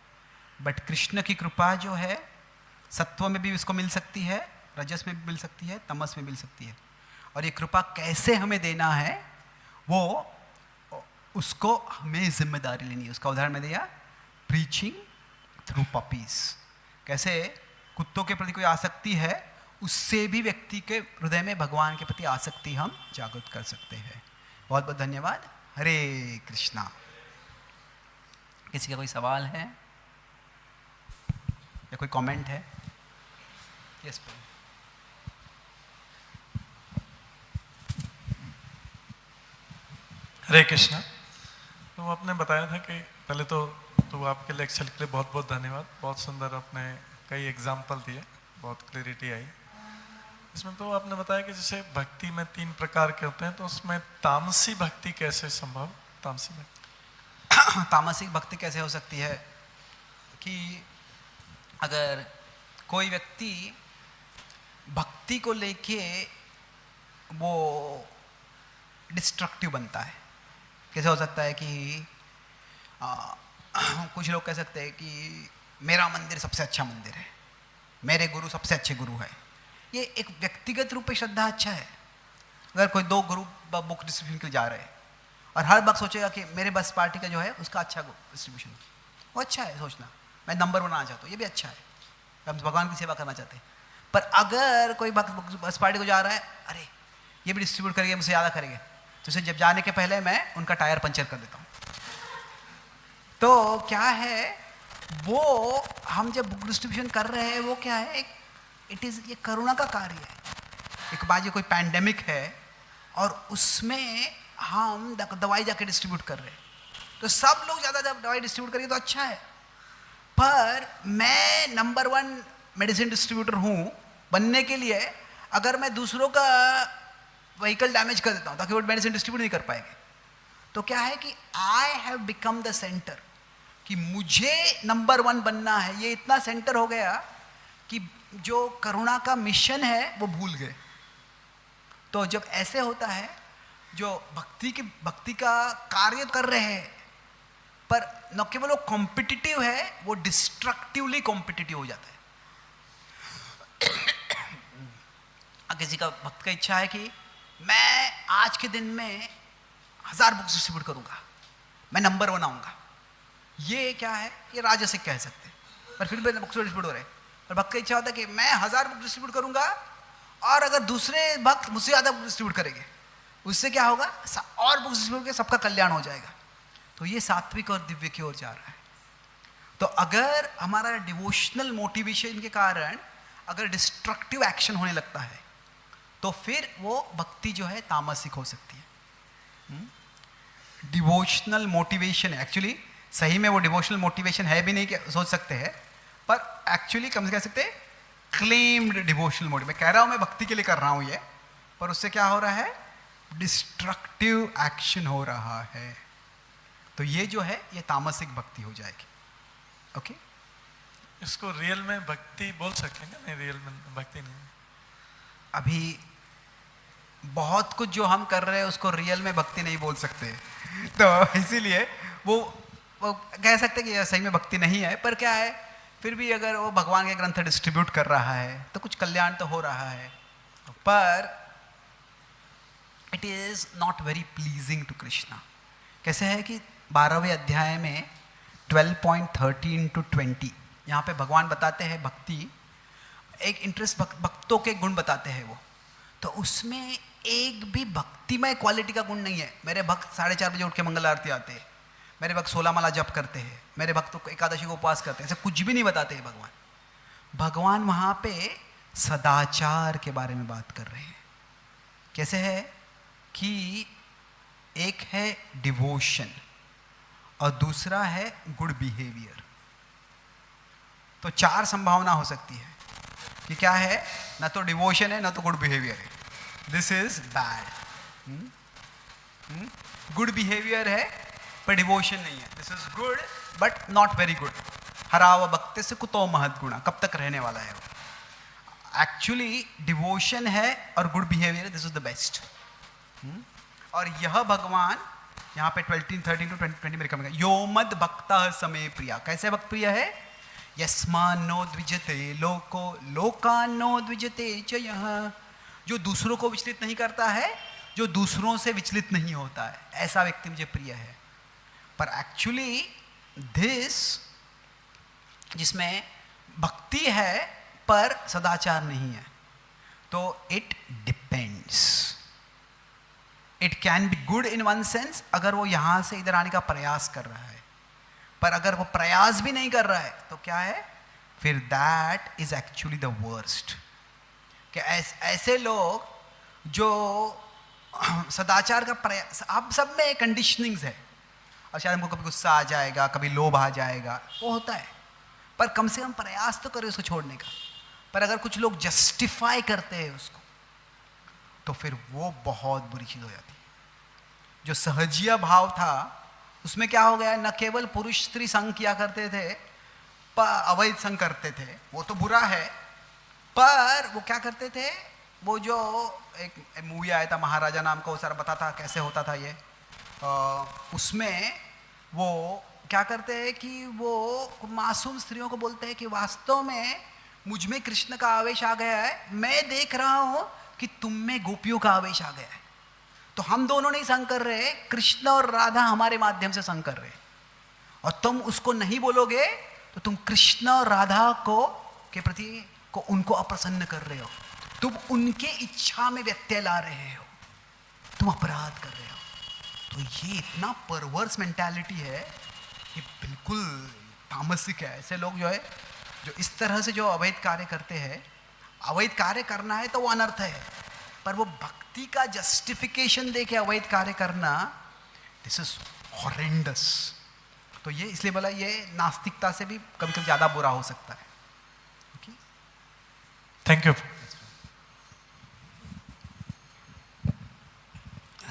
बट कृष्ण की कृपा जो है सत्व में भी उसको मिल सकती है, रजस में भी मिल सकती है, तमस में मिल सकती है। और ये कृपा कैसे हमें देना है वो उसको हमें जिम्मेदारी लेनी है। उसका उदाहरण मैं दिया, प्रीचिंग थ्रू पपीज। कैसे कुत्तों के प्रति कोई आसक्ति है, उससे भी व्यक्ति के हृदय में भगवान के प्रति आसक्ति हम जागृत कर सकते हैं। बहुत बहुत धन्यवाद। हरे कृष्णा। किसी का कोई सवाल है या कोई कमेंट है? यस yes, हरे कृष्णा। तो आपने बताया था कि पहले तो आपके लेक्चर के लिए बहुत बहुत धन्यवाद। बहुत सुंदर आपने कई एग्जाम्पल दिए, बहुत क्लैरिटी आई इसमें। तो आपने बताया कि जैसे भक्ति में 3 प्रकार के होते हैं, तो उसमें तामसी भक्ति कैसे संभव? तामसी भक्ति तामसिक भक्ति कैसे हो सकती है कि अगर कोई व्यक्ति भक्ति को लेके वो डिस्ट्रक्टिव बनता है। कैसे हो सकता है कि कुछ लोग कह सकते हैं कि मेरा मंदिर सबसे अच्छा मंदिर है, मेरे गुरु सबसे अच्छे गुरु है। ये एक व्यक्तिगत रूप में श्रद्धा अच्छा है। अगर कोई 2 गुरु बुक डिस्ट्रीब्यूशन के लिए जा रहे हैं और हर वक्त सोचेगा कि मेरे बस पार्टी का जो है उसका अच्छा डिस्ट्रीब्यूशन, वो अच्छा है सोचना, मैं नंबर बनाना चाहता हूँ, ये भी अच्छा है, हम भगवान की सेवा करना चाहते हैं। पर अगर कोई बस पार्टी को जा रहा है, अरे ये भी डिस्ट्रीब्यूट करेंगे, मुझसे ज़्यादा करेंगे, तो उसे जब जाने के पहले मैं उनका टायर पंचर कर देता हूँ। तो क्या है वो, हम जब बुक डिस्ट्रीब्यूशन कर रहे हैं वो क्या है, ये करुणा का कार्य है। एक बार ये कोई पैंडेमिक है और उसमें हम दवाई जाके डिस्ट्रीब्यूट कर रहे हैं, तो सब लोग ज़्यादा जब दवाई डिस्ट्रीब्यूट करेंगे तो अच्छा है। पर मैं नंबर 1 मेडिसिन डिस्ट्रीब्यूटर हूँ बनने के लिए अगर मैं दूसरों का व्हीकल डैमेज कर देता हूँ ताकि वो मेडिसिन डिस्ट्रीब्यूट नहीं कर पाएंगे, तो क्या है कि I have become the centre, कि मुझे नंबर 1 बनना है। ये इतना सेंटर हो गया कि जो करुणा का मिशन है वो भूल गए। तो जब ऐसे होता है, जो भक्ति का कार्य कर रहे हैं पर न केवल वो कॉम्पिटिटिव है, वो डिस्ट्रक्टिवली कॉम्पिटिटिव हो जाता है। किसी का भक्त का इच्छा है कि मैं आज के दिन में 1000 बुक्स डिस्ट्रीब्यूट करूंगा, मैं नंबर 1 आऊंगा। ये क्या है, ये राजसिक कह सकते हैं, पर फिर भी बुक्स डिस्ट्रीब्यूट हो रहे हैं। और भक्त का इच्छा होता है कि मैं 1000 बुक डिस्ट्रीब्यूट करूंगा, और अगर दूसरे भक्त मुझसे ज़्यादा बुक डिस्ट्रीब्यूट करेंगे, उससे क्या होगा, और बुक्स डिस्ट्रीब्यूट करके सबका कल्याण हो जाएगा। तो ये सात्विक और दिव्य की ओर जा रहा है। तो अगर हमारा डिवोशनल मोटिवेशन के कारण अगर डिस्ट्रक्टिव एक्शन होने लगता है, तो फिर वो भक्ति जो है तामसिक हो सकती है। डिवोशनल मोटिवेशन एक्चुअली सही में वो डिवोशनल मोटिवेशन है भी नहीं, सोच सकते हैं, पर एक्चुअली कम से कह सकते हैं क्लेम्ड डिवोशनल मोटिव। मैं कह रहा हूं मैं भक्ति के लिए कर रहा हूं ये, पर उससे क्या हो रहा है, डिस्ट्रक्टिव एक्शन हो रहा है। तो ये जो है ये तामसिक भक्ति हो जाएगी। ओके, इसको रियल में भक्ति बोल सकेंगे? नहीं, रियल में भक्ति नहीं। अभी बहुत कुछ जो हम कर रहे हैं उसको रियल में भक्ति नहीं बोल सकते, तो इसीलिए वो कह सकते कि यह सही में भक्ति नहीं है। पर क्या है, फिर भी अगर वो भगवान के ग्रंथ डिस्ट्रीब्यूट कर रहा है तो कुछ कल्याण तो हो रहा है, पर it is not very pleasing to Krishna. कैसे है कि 12वें अध्याय में 12.13 to 20 यहाँ पे भगवान बताते हैं भक्ति, एक इंटरेस्ट भक्तों के गुण बताते हैं वो। तो उसमें एक भी भक्तिमय क्वालिटी का गुण नहीं है। मेरे भक्त 4:30 बजे उठ के मंगल आरती आते हैं, मेरे भक्त 16 माला जप करते हैं, मेरे भक्त एकादशी को उपवास करते हैं, ऐसा कुछ भी नहीं बताते हैं भगवान। भगवान वहाँ पे सदाचार के बारे में बात कर रहे हैं। कैसे है कि एक है डिवोशन और दूसरा है गुड बिहेवियर। तो 4 संभावना हो सकती है कि क्या है, ना तो डिवोशन है ना तो गुड बिहेवियर है, this is bad. Good behaviour है पर डिवोशन नहीं है, this is good but not very good. हराव भक्ति से कुतो महत गुणा, कब तक रहने वाला है वो। एक्चुअली डिवोशन है और good behaviour, this is the best. और यह भगवान यहाँ पे 13 to 20 में लिखा, यो मद भक्ता समय प्रिया। कैसे भक्त प्रिय है, यस्मान्नो द्विजते लोको लोकान्नो द्विजते च यः, जो दूसरों को विचलित नहीं करता है, जो दूसरों से विचलित नहीं होता है, ऐसा व्यक्ति मुझे प्रिय है। पर एक्चुअली दिस, जिसमें भक्ति है पर सदाचार नहीं है, तो it depends. It can be good in one sense, अगर वो यहां से इधर आने का प्रयास कर रहा है, पर अगर वो प्रयास भी नहीं कर रहा है तो क्या है, फिर that is actually the worst. कि ऐसे लोग जो सदाचार का प्रयास, आप सब में कंडीशनिंग्स है, और शायद हमको कभी गुस्सा आ जाएगा, कभी लोभ आ जाएगा, वो होता है, पर कम से कम प्रयास तो करें उसको छोड़ने का। पर अगर कुछ लोग जस्टिफाई करते हैं उसको, तो फिर वो बहुत बुरी चीज हो जाती है। जो सहजिया भाव था उसमें क्या हो गया, न केवल पुरुष स्त्री संग किया करते थे, पर अवैध संग करते थे, वो तो बुरा है, पर वो क्या करते थे, वो जो एक मूवी आया था महाराजा नाम का, वो सारा बताता कैसे होता था ये, उसमें वो क्या करते हैं कि वो मासूम स्त्रियों को बोलते हैं कि वास्तव में मुझ में कृष्ण का आवेश आ गया है, मैं देख रहा हूं कि तुम में गोपियों का आवेश आ गया है, तो हम दोनों नहीं संग कर रहे, कृष्ण और राधा हमारे माध्यम से संग कर रहे, और तुम उसको नहीं बोलोगे तो तुम कृष्ण और राधा को के प्रति को उनको अप्रसन्न कर रहे हो, तुम उनके इच्छा में व्यत्यय ला रहे हो, तुम अपराध कर रहे हो। तो ये इतना परवर्स मेंटालिटी है, ये बिल्कुल तामसिक है। ऐसे लोग जो है, जो इस तरह से जो अवैध कार्य करते हैं, अवैध कार्य करना है तो वो अनर्थ है, पर वो भक्ति का जस्टिफिकेशन देके अवैध कार्य करना, दिस इज हॉरेंडस। तो ये इसलिए बोला, ये नास्तिकता से भी कभी कभी ज्यादा बुरा हो सकता है। Thank you.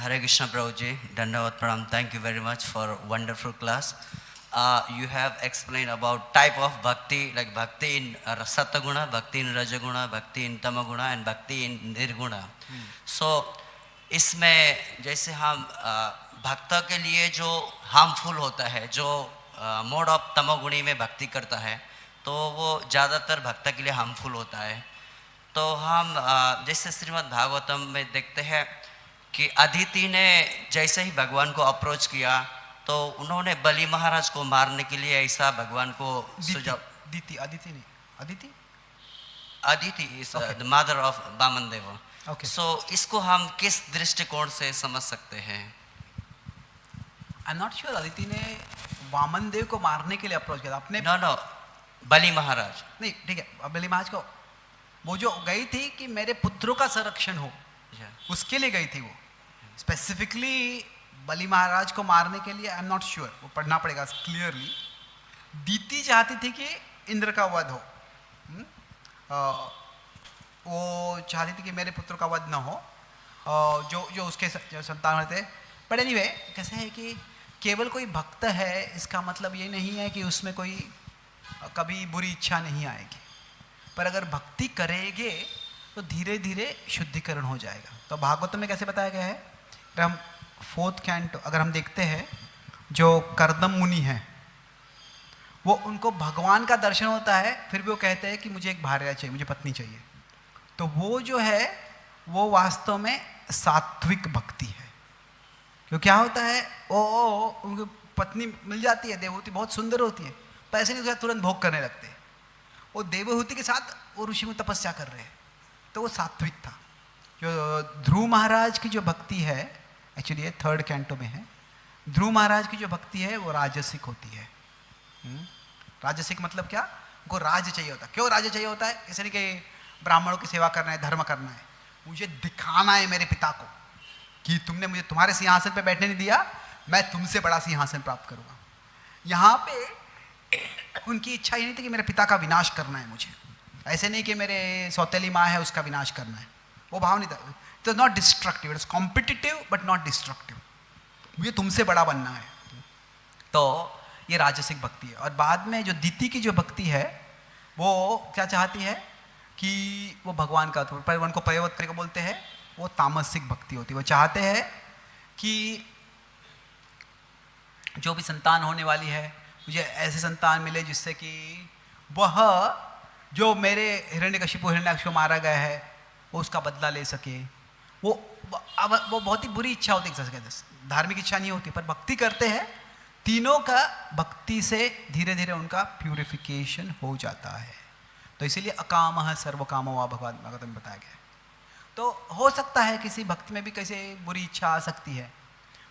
Hare Krishna Prabhuji, Dandavad Pranam. Thank you very much for a wonderful class. You have explained about type of bhakti, like bhakti in Sataguna, bhakti in Rajaguna, bhakti in Tamaguna and bhakti in Nirguna. So, इसमें जैसे हम भक्त के लिए जो harmful होता है, जो मोड ऑफ तमोगुणी में भक्ति करता है, तो वो ज़्यादातर भक्त के लिए हार्मफुल होता है. तो हम जैसे श्रीमद् भागवतम में देखते हैं कि अदिति ने जैसे ही भगवान को अप्रोच किया तो उन्होंने बलि महाराज को मारने के लिए ऐसा भगवान को सुझाव. Aditi is the mother of Vaman Dev. So इसको हम किस दृष्टिकोण से समझ सकते हैं? I am not sure Aditi ने वामन देव को मारने के लिए अप्रोच किया अपने. नो बलि महाराज नहीं, ठीक है, बलि महाराज को वो जो गई थी कि मेरे पुत्रों का संरक्षण हो, उसके लिए गई थी वो. स्पेसिफिकली बलि महाराज को मारने के लिए आई एम नॉट श्योर, वो पढ़ना पड़ेगा क्लियरली. दीति चाहती थी कि इंद्र का वध हो. वो चाहती थी कि मेरे पुत्रों का वध न हो, जो उसके जो संतान होते. बट एनीवे, कैसे है कि केवल कोई भक्त है इसका मतलब ये नहीं है कि उसमें कोई कभी बुरी इच्छा नहीं आएगी. पर अगर भक्ति करेंगे तो धीरे धीरे शुद्धिकरण हो जाएगा. तो भागवत में कैसे बताया गया है, हम 4th कैंटो अगर हम देखते हैं, जो कर्दम मुनि हैं वो उनको भगवान का दर्शन होता है, फिर भी वो कहते हैं कि मुझे एक भार्या चाहिए, मुझे पत्नी चाहिए. तो वो जो है वो वास्तव में सात्विक भक्ति है. क्यों क्या होता है, वो उनको पत्नी मिल जाती है, देवहूति बहुत सुंदर होती है, पैसे नहीं उसके तुरंत भोग करने लगते. वो देवहूति के साथ वो ऋषि में तपस्या कर रहे हैं, तो वो सात्विक था. जो ध्रुव महाराज की जो भक्ति है, एक्चुअली ये 3rd कैंटो में है, ध्रुव महाराज की जो भक्ति है वो राजसिक होती है. राजसिक मतलब क्या, उनको राज चाहिए होता है. क्यों राज चाहिए होता है? ऐसे नहीं कि ब्राह्मणों की सेवा करना है, धर्म करना है, मुझे दिखाना है मेरे पिता को कि तुमने मुझे तुम्हारे सिंहासन पे बैठने नहीं दिया, मैं तुमसे बड़ा सिंहासन प्राप्त करूंगा. यहाँ पे उनकी इच्छा ये नहीं थी कि मेरे पिता का विनाश करना है मुझे. ऐसे नहीं कि मेरे सौतेली माँ है उसका विनाश करना है, वो भाव नहीं था. It is not destructive, it is competitive but not destructive. मुझे तुमसे बड़ा बनना है. तो ये राजसिक भक्ति है. और बाद में जो दीति की जो भक्ति है वो क्या चाहती है कि वो भगवान का परिवन को प्रयवत करके बोलते हैं, वो तामसिक भक्ति होती है. वो चाहते हैं कि जो भी संतान होने वाली है, मुझे ऐसे संतान मिले जिससे कि वह जो मेरे हिरण्यकशिपु हिरण्याक्ष को मारा गया है वो उसका बदला ले सके. वो बहुत ही बुरी इच्छा होती है, धार्मिक इच्छा नहीं होती, पर भक्ति करते हैं. तीनों का भक्ति से धीरे धीरे उनका प्यूरिफिकेशन हो जाता है. तो इसीलिए अकामः सर्वकामो वा भगवान भागवत में बताया गया है. तो हो सकता है किसी भक्ति में भी कैसे बुरी इच्छा आ सकती है,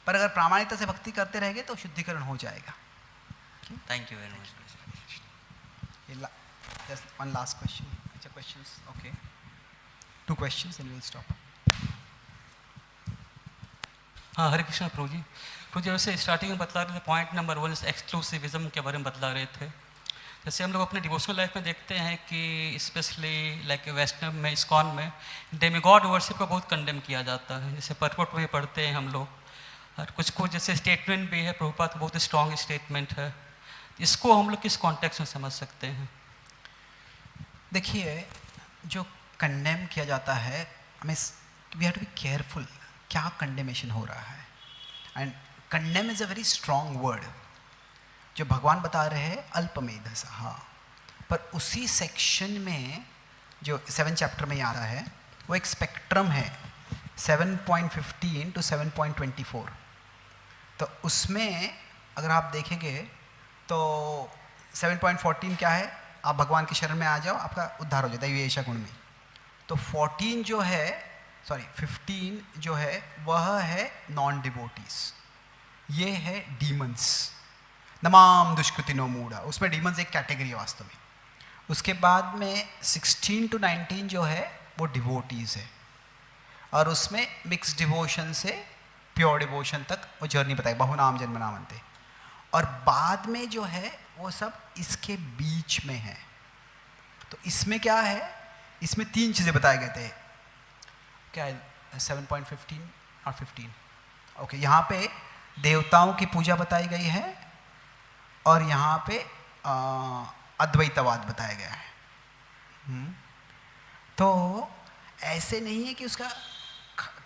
पर अगर प्रामाणिकता से भक्ति करते रहेंगे तो शुद्धिकरण हो जाएगा. Thank you very much. Just one last question. Which are questions? Okay. 2 questions and we'll stop. हाँ, हरे कृष्ण प्रभु जी. प्रभु जी वैसे स्टार्टिंग में बतला रहे थे, पॉइंट नंबर 1 एक्सक्लूसिविज्म के बारे में बतला रहे थे. जैसे हम लोग अपने डिवोशनल लाइफ में देखते हैं कि स्पेशली लाइक वैष्णव में, इस्कॉन में डेमीगॉड वर्शिप को बहुत कंडेम किया जाता है. जैसे परपट में पढ़ते हैं हम लोग, और कुछ जैसे स्टेटमेंट भी है प्रभुपाद, बहुत स्ट्रॉन्ग स्टेटमेंट है. इसको हम लोग किस कॉन्टेक्स्ट में समझ सकते हैं? देखिए, जो कंडेम किया जाता है, हमें we have to be careful क्या कंडेमेशन हो रहा है. And condemn is a very strong word. जो भगवान बता रहे हैं अल्पमेधसः, पर उसी सेक्शन में जो 7 चैप्टर में आ रहा है वो एक स्पेक्ट्रम है 7.15 to 7.24. तो उसमें अगर आप देखेंगे तो 7.14 क्या है, आप भगवान की शरण में आ जाओ, आपका उद्धार हो जाता है दैवी ऐशा गुण में. तो 14 जो है, सॉरी 15 जो है वह है नॉन डिवोटीज, ये है डीमंस. नमाम दुष्कृतिनो मूढ़ा, उसमें डीमंस एक कैटेगरी है वास्तव में. उसके बाद में 16 to 19 जो है वो डिवोटीज है, और उसमें मिक्स डिवोशन से प्योर डिवोशन तक वो जर्नी बताए, बहुनाम जन्म नामन्ते. और बाद में जो है वो सब इसके बीच में है. तो इसमें क्या है, इसमें 3 चीज़ें बताए गए थे. क्या है 7.15 और 15? ओके, यहाँ पे देवताओं की पूजा बताई गई है और यहाँ पे अद्वैतवाद बताया गया है। तो ऐसे नहीं है कि उसका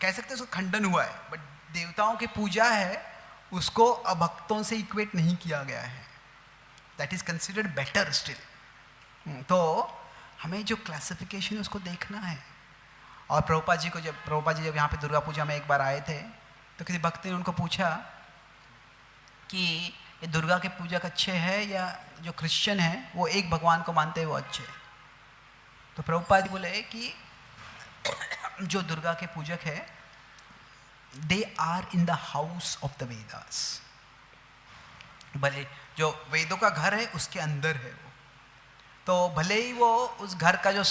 कह सकते हैं उसका खंडन हुआ है, बट देवताओं की पूजा है उसको अभक्तों से इक्वेट नहीं किया गया है, that is considered better still. तो हमें जो क्लासिफिकेशन है उसको देखना है। और प्रभुपाद जी जब यहाँ पे दुर्गा पूजा में एक बार आए थे तो किसी भक्त ने उनको पूछा कि ये दुर्गा के पूजक अच्छे हैं या जो क्रिश्चियन है वो एक भगवान को मानते हैं वो अच्छे। तो प्रभुपाद जी बोले कि जो दुर्गा के पूजक है they are in the house of the Vedas, भले जो वेदों का घर है उसके अंदर है वो। तो भले ही वो उस घर का जो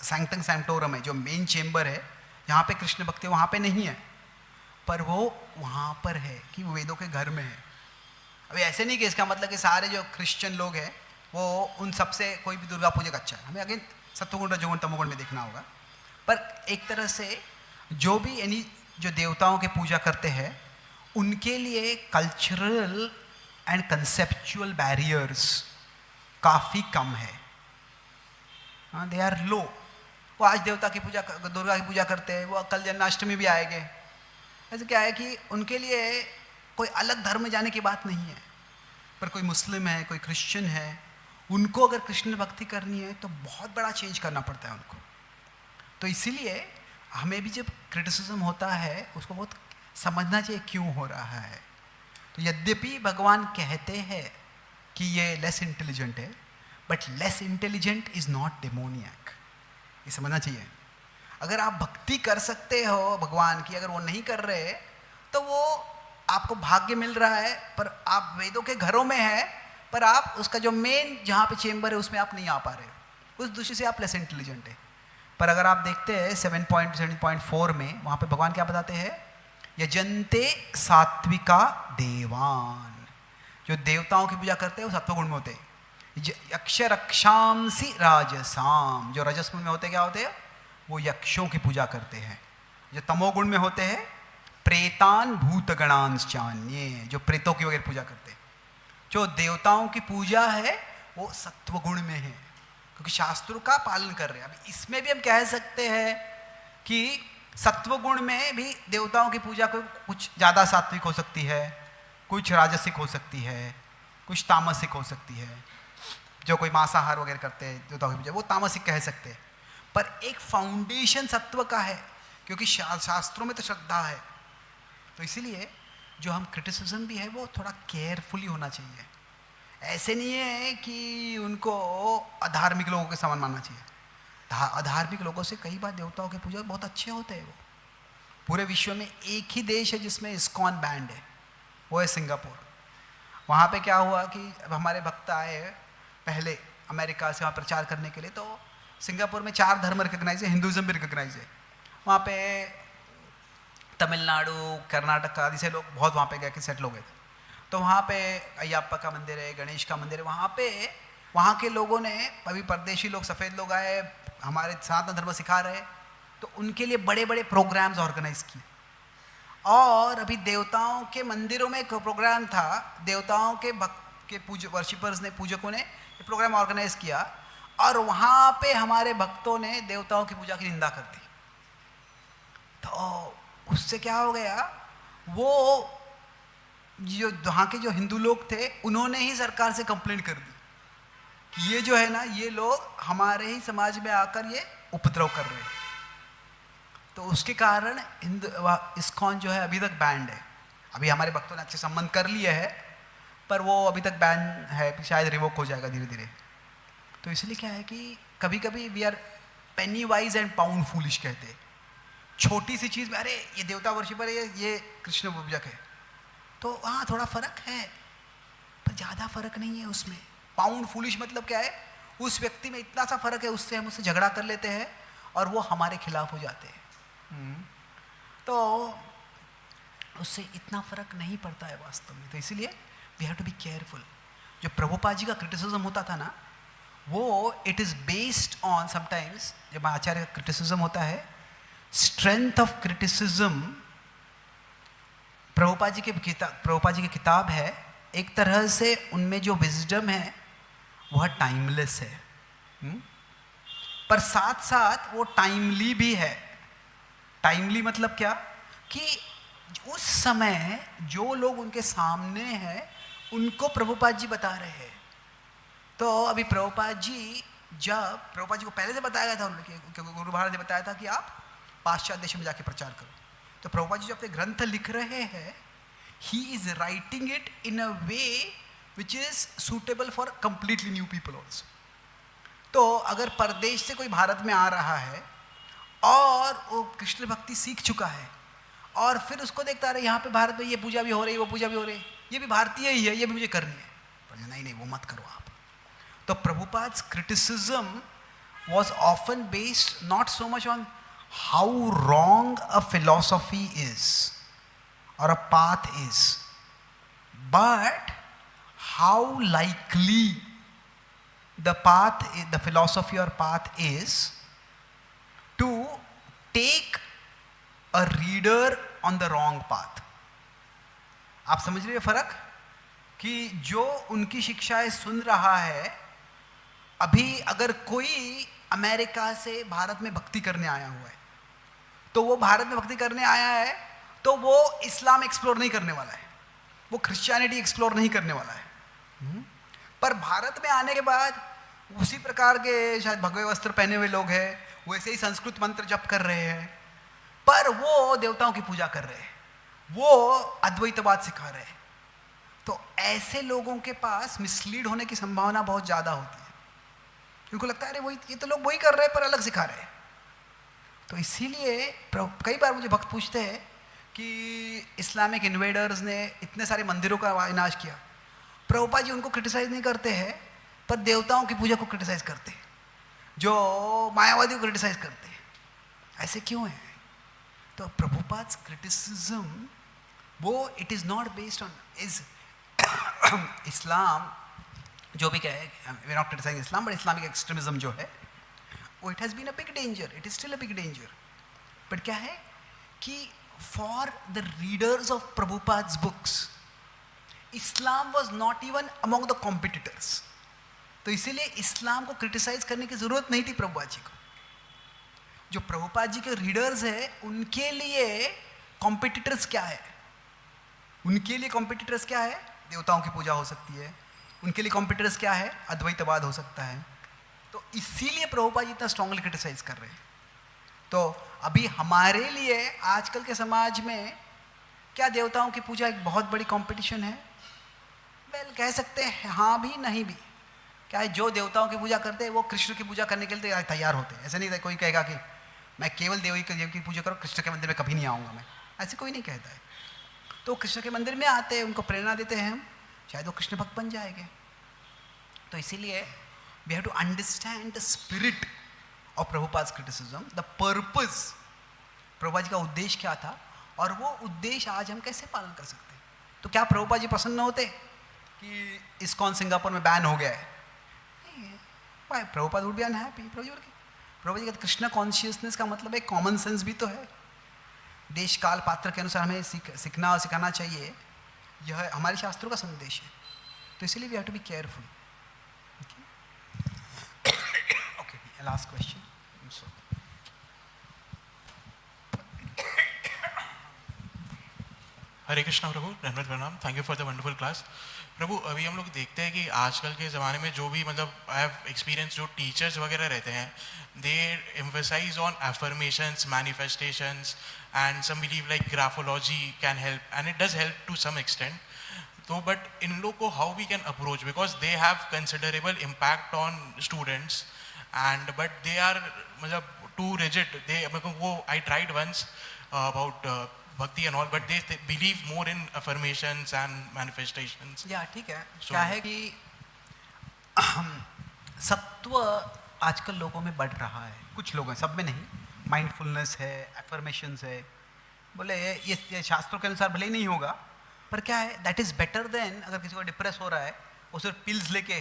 सैंक्टम सैंक्टोरम है, जो मेन चेम्बर है जहाँ पे कृष्ण भक्ति वहाँ पे नहीं है, पर वो वहाँ पर है कि वो वेदों के घर में है। अभी ऐसे नहीं कि इसका मतलब कि सारे जो क्रिश्चियन लोग हैं वो उन सब से कोई भी दुर्गा पूजक अच्छा है, हमें अगेन सत्वगुण रजोगुण तमोगुण में देखना होगा। पर एक तरह से जो भी यानी जो देवताओं के पूजा करते हैं उनके लिए कल्चरल एंड कंसेप्चुअल बैरियर्स काफ़ी कम है, दे आर लो। वो आज देवता की पूजा दुर्गा की पूजा करते हैं, वो कल जन्माष्टमी भी आएंगे। ऐसे क्या है कि उनके लिए कोई अलग धर्म में जाने की बात नहीं है, पर कोई मुस्लिम है कोई क्रिश्चियन है, उनको अगर कृष्ण भक्ति करनी है तो बहुत बड़ा चेंज करना पड़ता है उनको। तो इसीलिए हमें भी जब क्रिटिसिज्म होता है उसको बहुत समझना चाहिए क्यों हो रहा है। तो यद्यपि भगवान कहते हैं कि ये लेस इंटेलिजेंट है, but less intelligent is not demoniac, ये समझना चाहिए। अगर आप भक्ति कर सकते हो भगवान की, अगर वो नहीं कर रहे तो वो आपको भाग्य मिल रहा है, पर आप वेदों के घरों में है, पर आप उसका जो मेन जहाँ पे चेम्बर है उसमें आप नहीं आ पा रहे हो, उस दृष्टि से आप लेस इंटेलिजेंट है। पर अगर आप देखते हैं 7.4 में वहाँ पे भगवान क्या बताते हैं, यजन्ते सात्विका देवान, जो देवताओं की पूजा करते हैं वो सत्वगुण में होते हैं। यक्ष रक्षांसी राजसाम, जो रजसगुण में होते क्या होते हैं, वो यक्षों की पूजा करते हैं। जो तमोगुण में होते हैं प्रेतान भूतगणांश्चान्ये, जो प्रेतों की वगैरह पूजा करते हैं। जो देवताओं की पूजा है वो सत्वगुण में है, क्योंकि शास्त्रों का पालन कर रहे हैं। अभी इसमें भी हम कह सकते हैं कि सत्वगुण में भी देवताओं की पूजा को कुछ ज़्यादा सात्विक हो सकती है, कुछ राजसिक हो सकती है, कुछ तामसिक हो सकती है। जो कोई मांसाहार वगैरह करते हैं देवताओं की पूजा वो तामसिक कह सकते हैं, पर एक फाउंडेशन सत्व का है, क्योंकि शास्त्रों में तो श्रद्धा है। तो इसीलिए जो हम क्रिटिसिज्म भी है वो थोड़ा केयरफुली होना चाहिए। ऐसे नहीं है कि उनको अधार्मिक लोगों के समान मानना चाहिए। अधार्मिक लोगों से कई बार देवताओं के पूजा बहुत अच्छे होते हैं। वो पूरे विश्व में एक ही देश है जिसमें इस्कॉन बैंड है, वो है सिंगापुर। वहाँ पे क्या हुआ कि हमारे भक्त आए पहले अमेरिका से वहाँ प्रचार करने के लिए, तो सिंगापुर में 4 धर्म रिकग्नाइज है, हिंदुज़म भी रिकग्नाइज है। वहाँ पे तमिलनाडु कर्नाटक आदि से लोग बहुत वहाँ पे गए कि सेटल हो गए थे। तो वहाँ पे अय्यप्पा का मंदिर है, गणेश का मंदिर है। वहाँ पे वहाँ के लोगों ने, अभी परदेशी लोग सफ़ेद लोग आए हमारे सनातन धर्म सिखा रहे, तो उनके लिए बड़े बड़े प्रोग्राम्स ऑर्गेनाइज किए। और अभी देवताओं के मंदिरों में एक प्रोग्राम था, देवताओं के वर्शिपर्स ने, पूजकों ने ये प्रोग्राम ऑर्गेनाइज किया, और वहाँ पे हमारे भक्तों ने देवताओं की पूजा की निंदा कर दी। तो उससे क्या हो गया, वो जो वहाँ के जो हिंदू लोग थे उन्होंने ही सरकार से कंप्लेंट कर दी कि ये जो है ना, ये लोग हमारे ही समाज में आकर ये उपद्रव कर रहे हैं। तो उसके कारण इस्कॉन जो है अभी तक बैंड है। अभी हमारे भक्तों ने अच्छे संबंध कर लिए है, पर वो अभी तक बैन है, शायद रिवोक हो जाएगा धीरे धीरे। तो इसलिए क्या है कि कभी कभी we are penny wise and pound foolish कहते हैं। छोटी सी चीज़ में अरे ये देवता वर्शिपर है, ये कृष्ण पूजक है, तो हाँ थोड़ा फर्क है, पर ज़्यादा फर्क नहीं है उसमें। पाउंड फूलिश मतलब क्या है, उस व्यक्ति में इतना सा फर्क है, उससे हम उससे झगड़ा कर लेते हैं और वो हमारे खिलाफ हो जाते हैं। तो उससे इतना फर्क नहीं पड़ता है वास्तव में। तो इसीलिए we have to be careful. जो प्रभुपाद जी का क्रिटिसिज्म होता था ना, वो it is based on, sometimes जब आचार्य का क्रिटिसिज्म होता है, strength of criticism Prabhupada ji की किताब है, एक तरह से उनमें जो विजडम है वह टाइमलेस है, पर साथ साथ वो टाइमली भी है। टाइमली मतलब क्या कि उस समय जो लोग उनके सामने हैं उनको प्रभुपाद जी बता रहे हैं। तो अभी प्रभुपाद जी को पहले से बताया गया था उनके गुरु महाराज ने बताया था कि आप पाश्चात्य देश में जाके प्रचार करो। तो प्रभुपाद जी जो अपने ग्रंथ लिख रहे हैं, he is writing it in a way which is suitable for completely new people also. तो अगर परदेश से कोई भारत में आ रहा है और वो कृष्ण भक्ति सीख चुका है और फिर उसको देखता रहे यहाँ पे भारत में ये पूजा भी हो रही है, वो पूजा भी हो रही है, ये भी भारतीय ही है, ये भी मुझे करनी है, पर नहीं वो मत करो आप। तो Prabhupada's criticism was often based not so much on how wrong a philosophy is or a path is, but how likely the philosophy or path is to take a reader on the wrong path. आप समझ रहे हैं फर्क कि जो उनकी शिक्षाएं सुन रहा है, अभी अगर कोई अमेरिका से भारत में भक्ति करने आया हुआ है तो वो भारत में भक्ति करने आया है तो वो इस्लाम एक्सप्लोर नहीं करने वाला है, वो क्रिश्चियनिटी एक्सप्लोर नहीं करने वाला है। पर भारत में आने के बाद उसी प्रकार के शायद भगवे वस्त्र पहने हुए लोग हैं, वैसे ही संस्कृत मंत्र जप कर रहे हैं, पर वो देवताओं की पूजा कर रहे हैं, वो अद्वैतवाद सिखा रहे हैं। तो ऐसे लोगों के पास मिसलीड होने की संभावना बहुत ज़्यादा होती है, उनको लगता है अरे वही ये तो लोग वही कर रहे हैं पर अलग सिखा रहे हैं। तो इसीलिए कई बार मुझे भक्त पूछते हैं कि इस्लामिक इन्वेडर्स ने इतने सारे मंदिरों का विनाश किया, प्रभुपाद जी उनको क्रिटिसाइज नहीं करते हैं पर देवताओं की पूजा को क्रिटिसाइज करते हैं, जो मायावादी को क्रिटिसाइज करते हैं। ऐसे क्यों है? तो प्रभुपाद्स क्रिटिसिज्म वो it is not based on is Islam जो भी कहे, we not criticising Islam, but Islamic extremism जो है वो it has been a big danger, it is still a big danger. But क्या है कि for the readers of Prabhupada's books Islam was not even among the competitors. तो इसीलिए इस्लाम को criticise करने की जरूरत नहीं थी प्रभुपाद जी को। जो प्रभुपाद जी के रीडर्स है उनके लिए कॉम्पिटिटर्स क्या है? उनके लिए कॉम्पिटिटर्स क्या है? देवताओं की पूजा हो सकती है, उनके लिए कॉम्पिटिटर्स क्या है? अद्वैतवाद हो सकता है। तो इसीलिए प्रभुपाद जी इतना स्ट्रांगली क्रिटिसाइज कर रहे हैं। तो अभी हमारे लिए आजकल के समाज में क्या देवताओं की पूजा एक बहुत बड़ी कंपटीशन है? वेल कह सकते हैं हाँ भी नहीं भी। क्या है, जो देवताओं की पूजा करते हैं वो कृष्ण की पूजा करने के लिए तैयार होते हैं। ऐसे नहीं कोई कहेगा कि मैं केवल देव की पूजा करूँ, कृष्ण के मंदिर में कभी नहीं आऊँगा मैं, ऐसे कोई नहीं कहता है। तो कृष्ण के मंदिर में आते हैं, उनको प्रेरणा देते हैं हम, शायद वो कृष्ण भक्त बन जाएंगे। तो इसीलिए we have to understand the spirit of Prabhupada's criticism, the purpose, Prabhupada ji का उद्देश्य क्या था और वो उद्देश्य आज हम कैसे पालन कर सकते हैं। तो क्या प्रभुपाद जी प्रसन्न होते कि इस्कॉन सिंगापुर में बैन हो गया है? नहीं, Prabhupada would be unhappy. Prabhupada ji कहते कृष्ण कॉन्शियसनेस का मतलब एक कॉमन सेंस भी तो है, देश काल पात्र के अनुसार हमें सीखना और सिखाना चाहिए, यह हमारे शास्त्रों का संदेश है। तो इसलिए we have to be careful. Okay, last question. Hare Krishna प्रभु, धन्यवाद प्रणाम, thank you for the wonderful class. प्रभु अभी हम लोग देखते हैं कि आजकल के ज़माने में जो भी मतलब आई हैव एक्सपीरियंस जो टीचर्स वगैरह रहते हैं, they emphasise on affirmations, manifestations and some believe like graphology can help and it does help to some extent. तो बट इन लोग को how we can approach, because they have considerable impact on students and but they are मतलब too rigid. They वो I tried once about bhakti and all, but they believe more in affirmations and manifestations. या ठीक है, क्या है कि सत्व आजकल लोगों में बढ़ रहा है, कुछ लोगों में, सब में नहीं। माइंडफुलनेस है, एफर्मेशंस है, बोले ये शास्त्रों के अनुसार भले ही नहीं होगा, पर क्या है दैट इज़ बेटर देन अगर किसी को डिप्रेस हो रहा है वो सिर्फ पिल्स लेके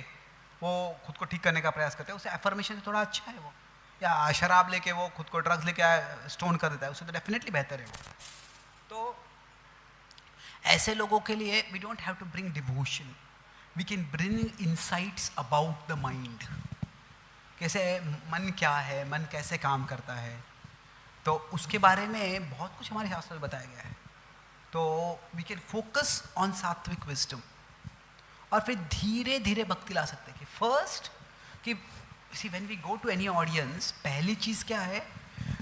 वो खुद को ठीक करने का प्रयास करते हैं, उससे एफर्मेशन थोड़ा अच्छा है वो, या शराब लेके वो खुद को ड्रग्स लेके स्टोन कर देता है, उससे तो डेफिनेटली बेहतर है वो। तो ऐसे लोगों के लिए we don't have to bring devotion, we can bring insights about the mind. कैसे मन क्या है, मन कैसे काम करता है, तो उसके बारे में बहुत कुछ हमारे शास्त्र में बताया गया है। तो वी कैन फोकस ऑन सात्विक विजडम और फिर धीरे धीरे भक्ति ला सकते हैं। कि फर्स्ट कि see when we go to any audience, पहली चीज़ क्या है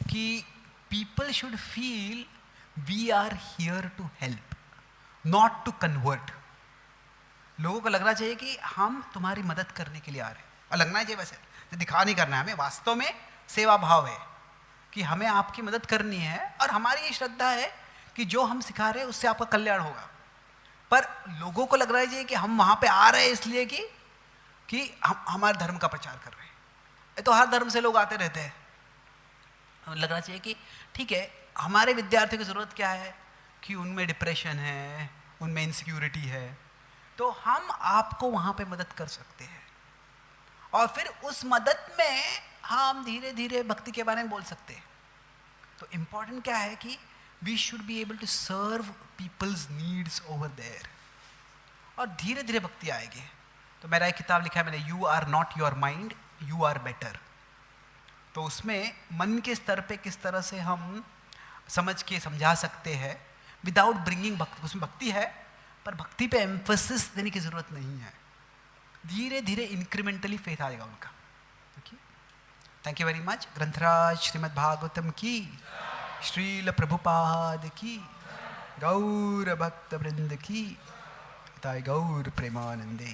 कि people should feel we are here to help, not to convert. लोगों को लगना चाहिए कि हम तुम्हारी मदद करने के लिए आ रहे हैं, और लगना चाहिए वैसे दिखा नहीं करना है हमें, वास्तव में सेवा भाव है कि हमें आपकी मदद करनी है और हमारी ये श्रद्धा है कि जो हम सिखा रहे हैं उससे आपका कल्याण होगा। पर लोगों को लग रहा है कि हम वहाँ पे आ रहे हैं इसलिए कि हम हमारे धर्म का प्रचार कर रहे हैं। तो हर धर्म से लोग आते रहते हैं। लगना चाहिए कि ठीक है, हमारे विद्यार्थियों की ज़रूरत क्या है कि उनमें डिप्रेशन है, उनमें इनसिक्योरिटी है, तो हम आपको वहाँ पे मदद कर सकते हैं। और फिर उस मदद में हम धीरे धीरे भक्ति के बारे में बोल सकते हैं। तो इम्पॉर्टेंट क्या है कि we should be able to serve people's needs over there, और धीरे धीरे भक्ति आएगी। तो मेरा एक किताब लिखा है मैंने, you are not your mind, you are better. तो उसमें मन के स्तर पे किस तरह से हम समझ के समझा सकते हैं विदाउट ब्रिंगिंग भक्ति। उसमें भक्ति है पर भक्ति पे एम्फसिस देने की ज़रूरत नहीं है। धीरे धीरे इंक्रीमेंटली फेथ आ जाएगा उनका। Thank you very much. ग्रंथराज श्रीमद् भागवतम की, श्रील प्रभुपाद की, गौर भक्त वृंद की, गौर प्रेमानंदे।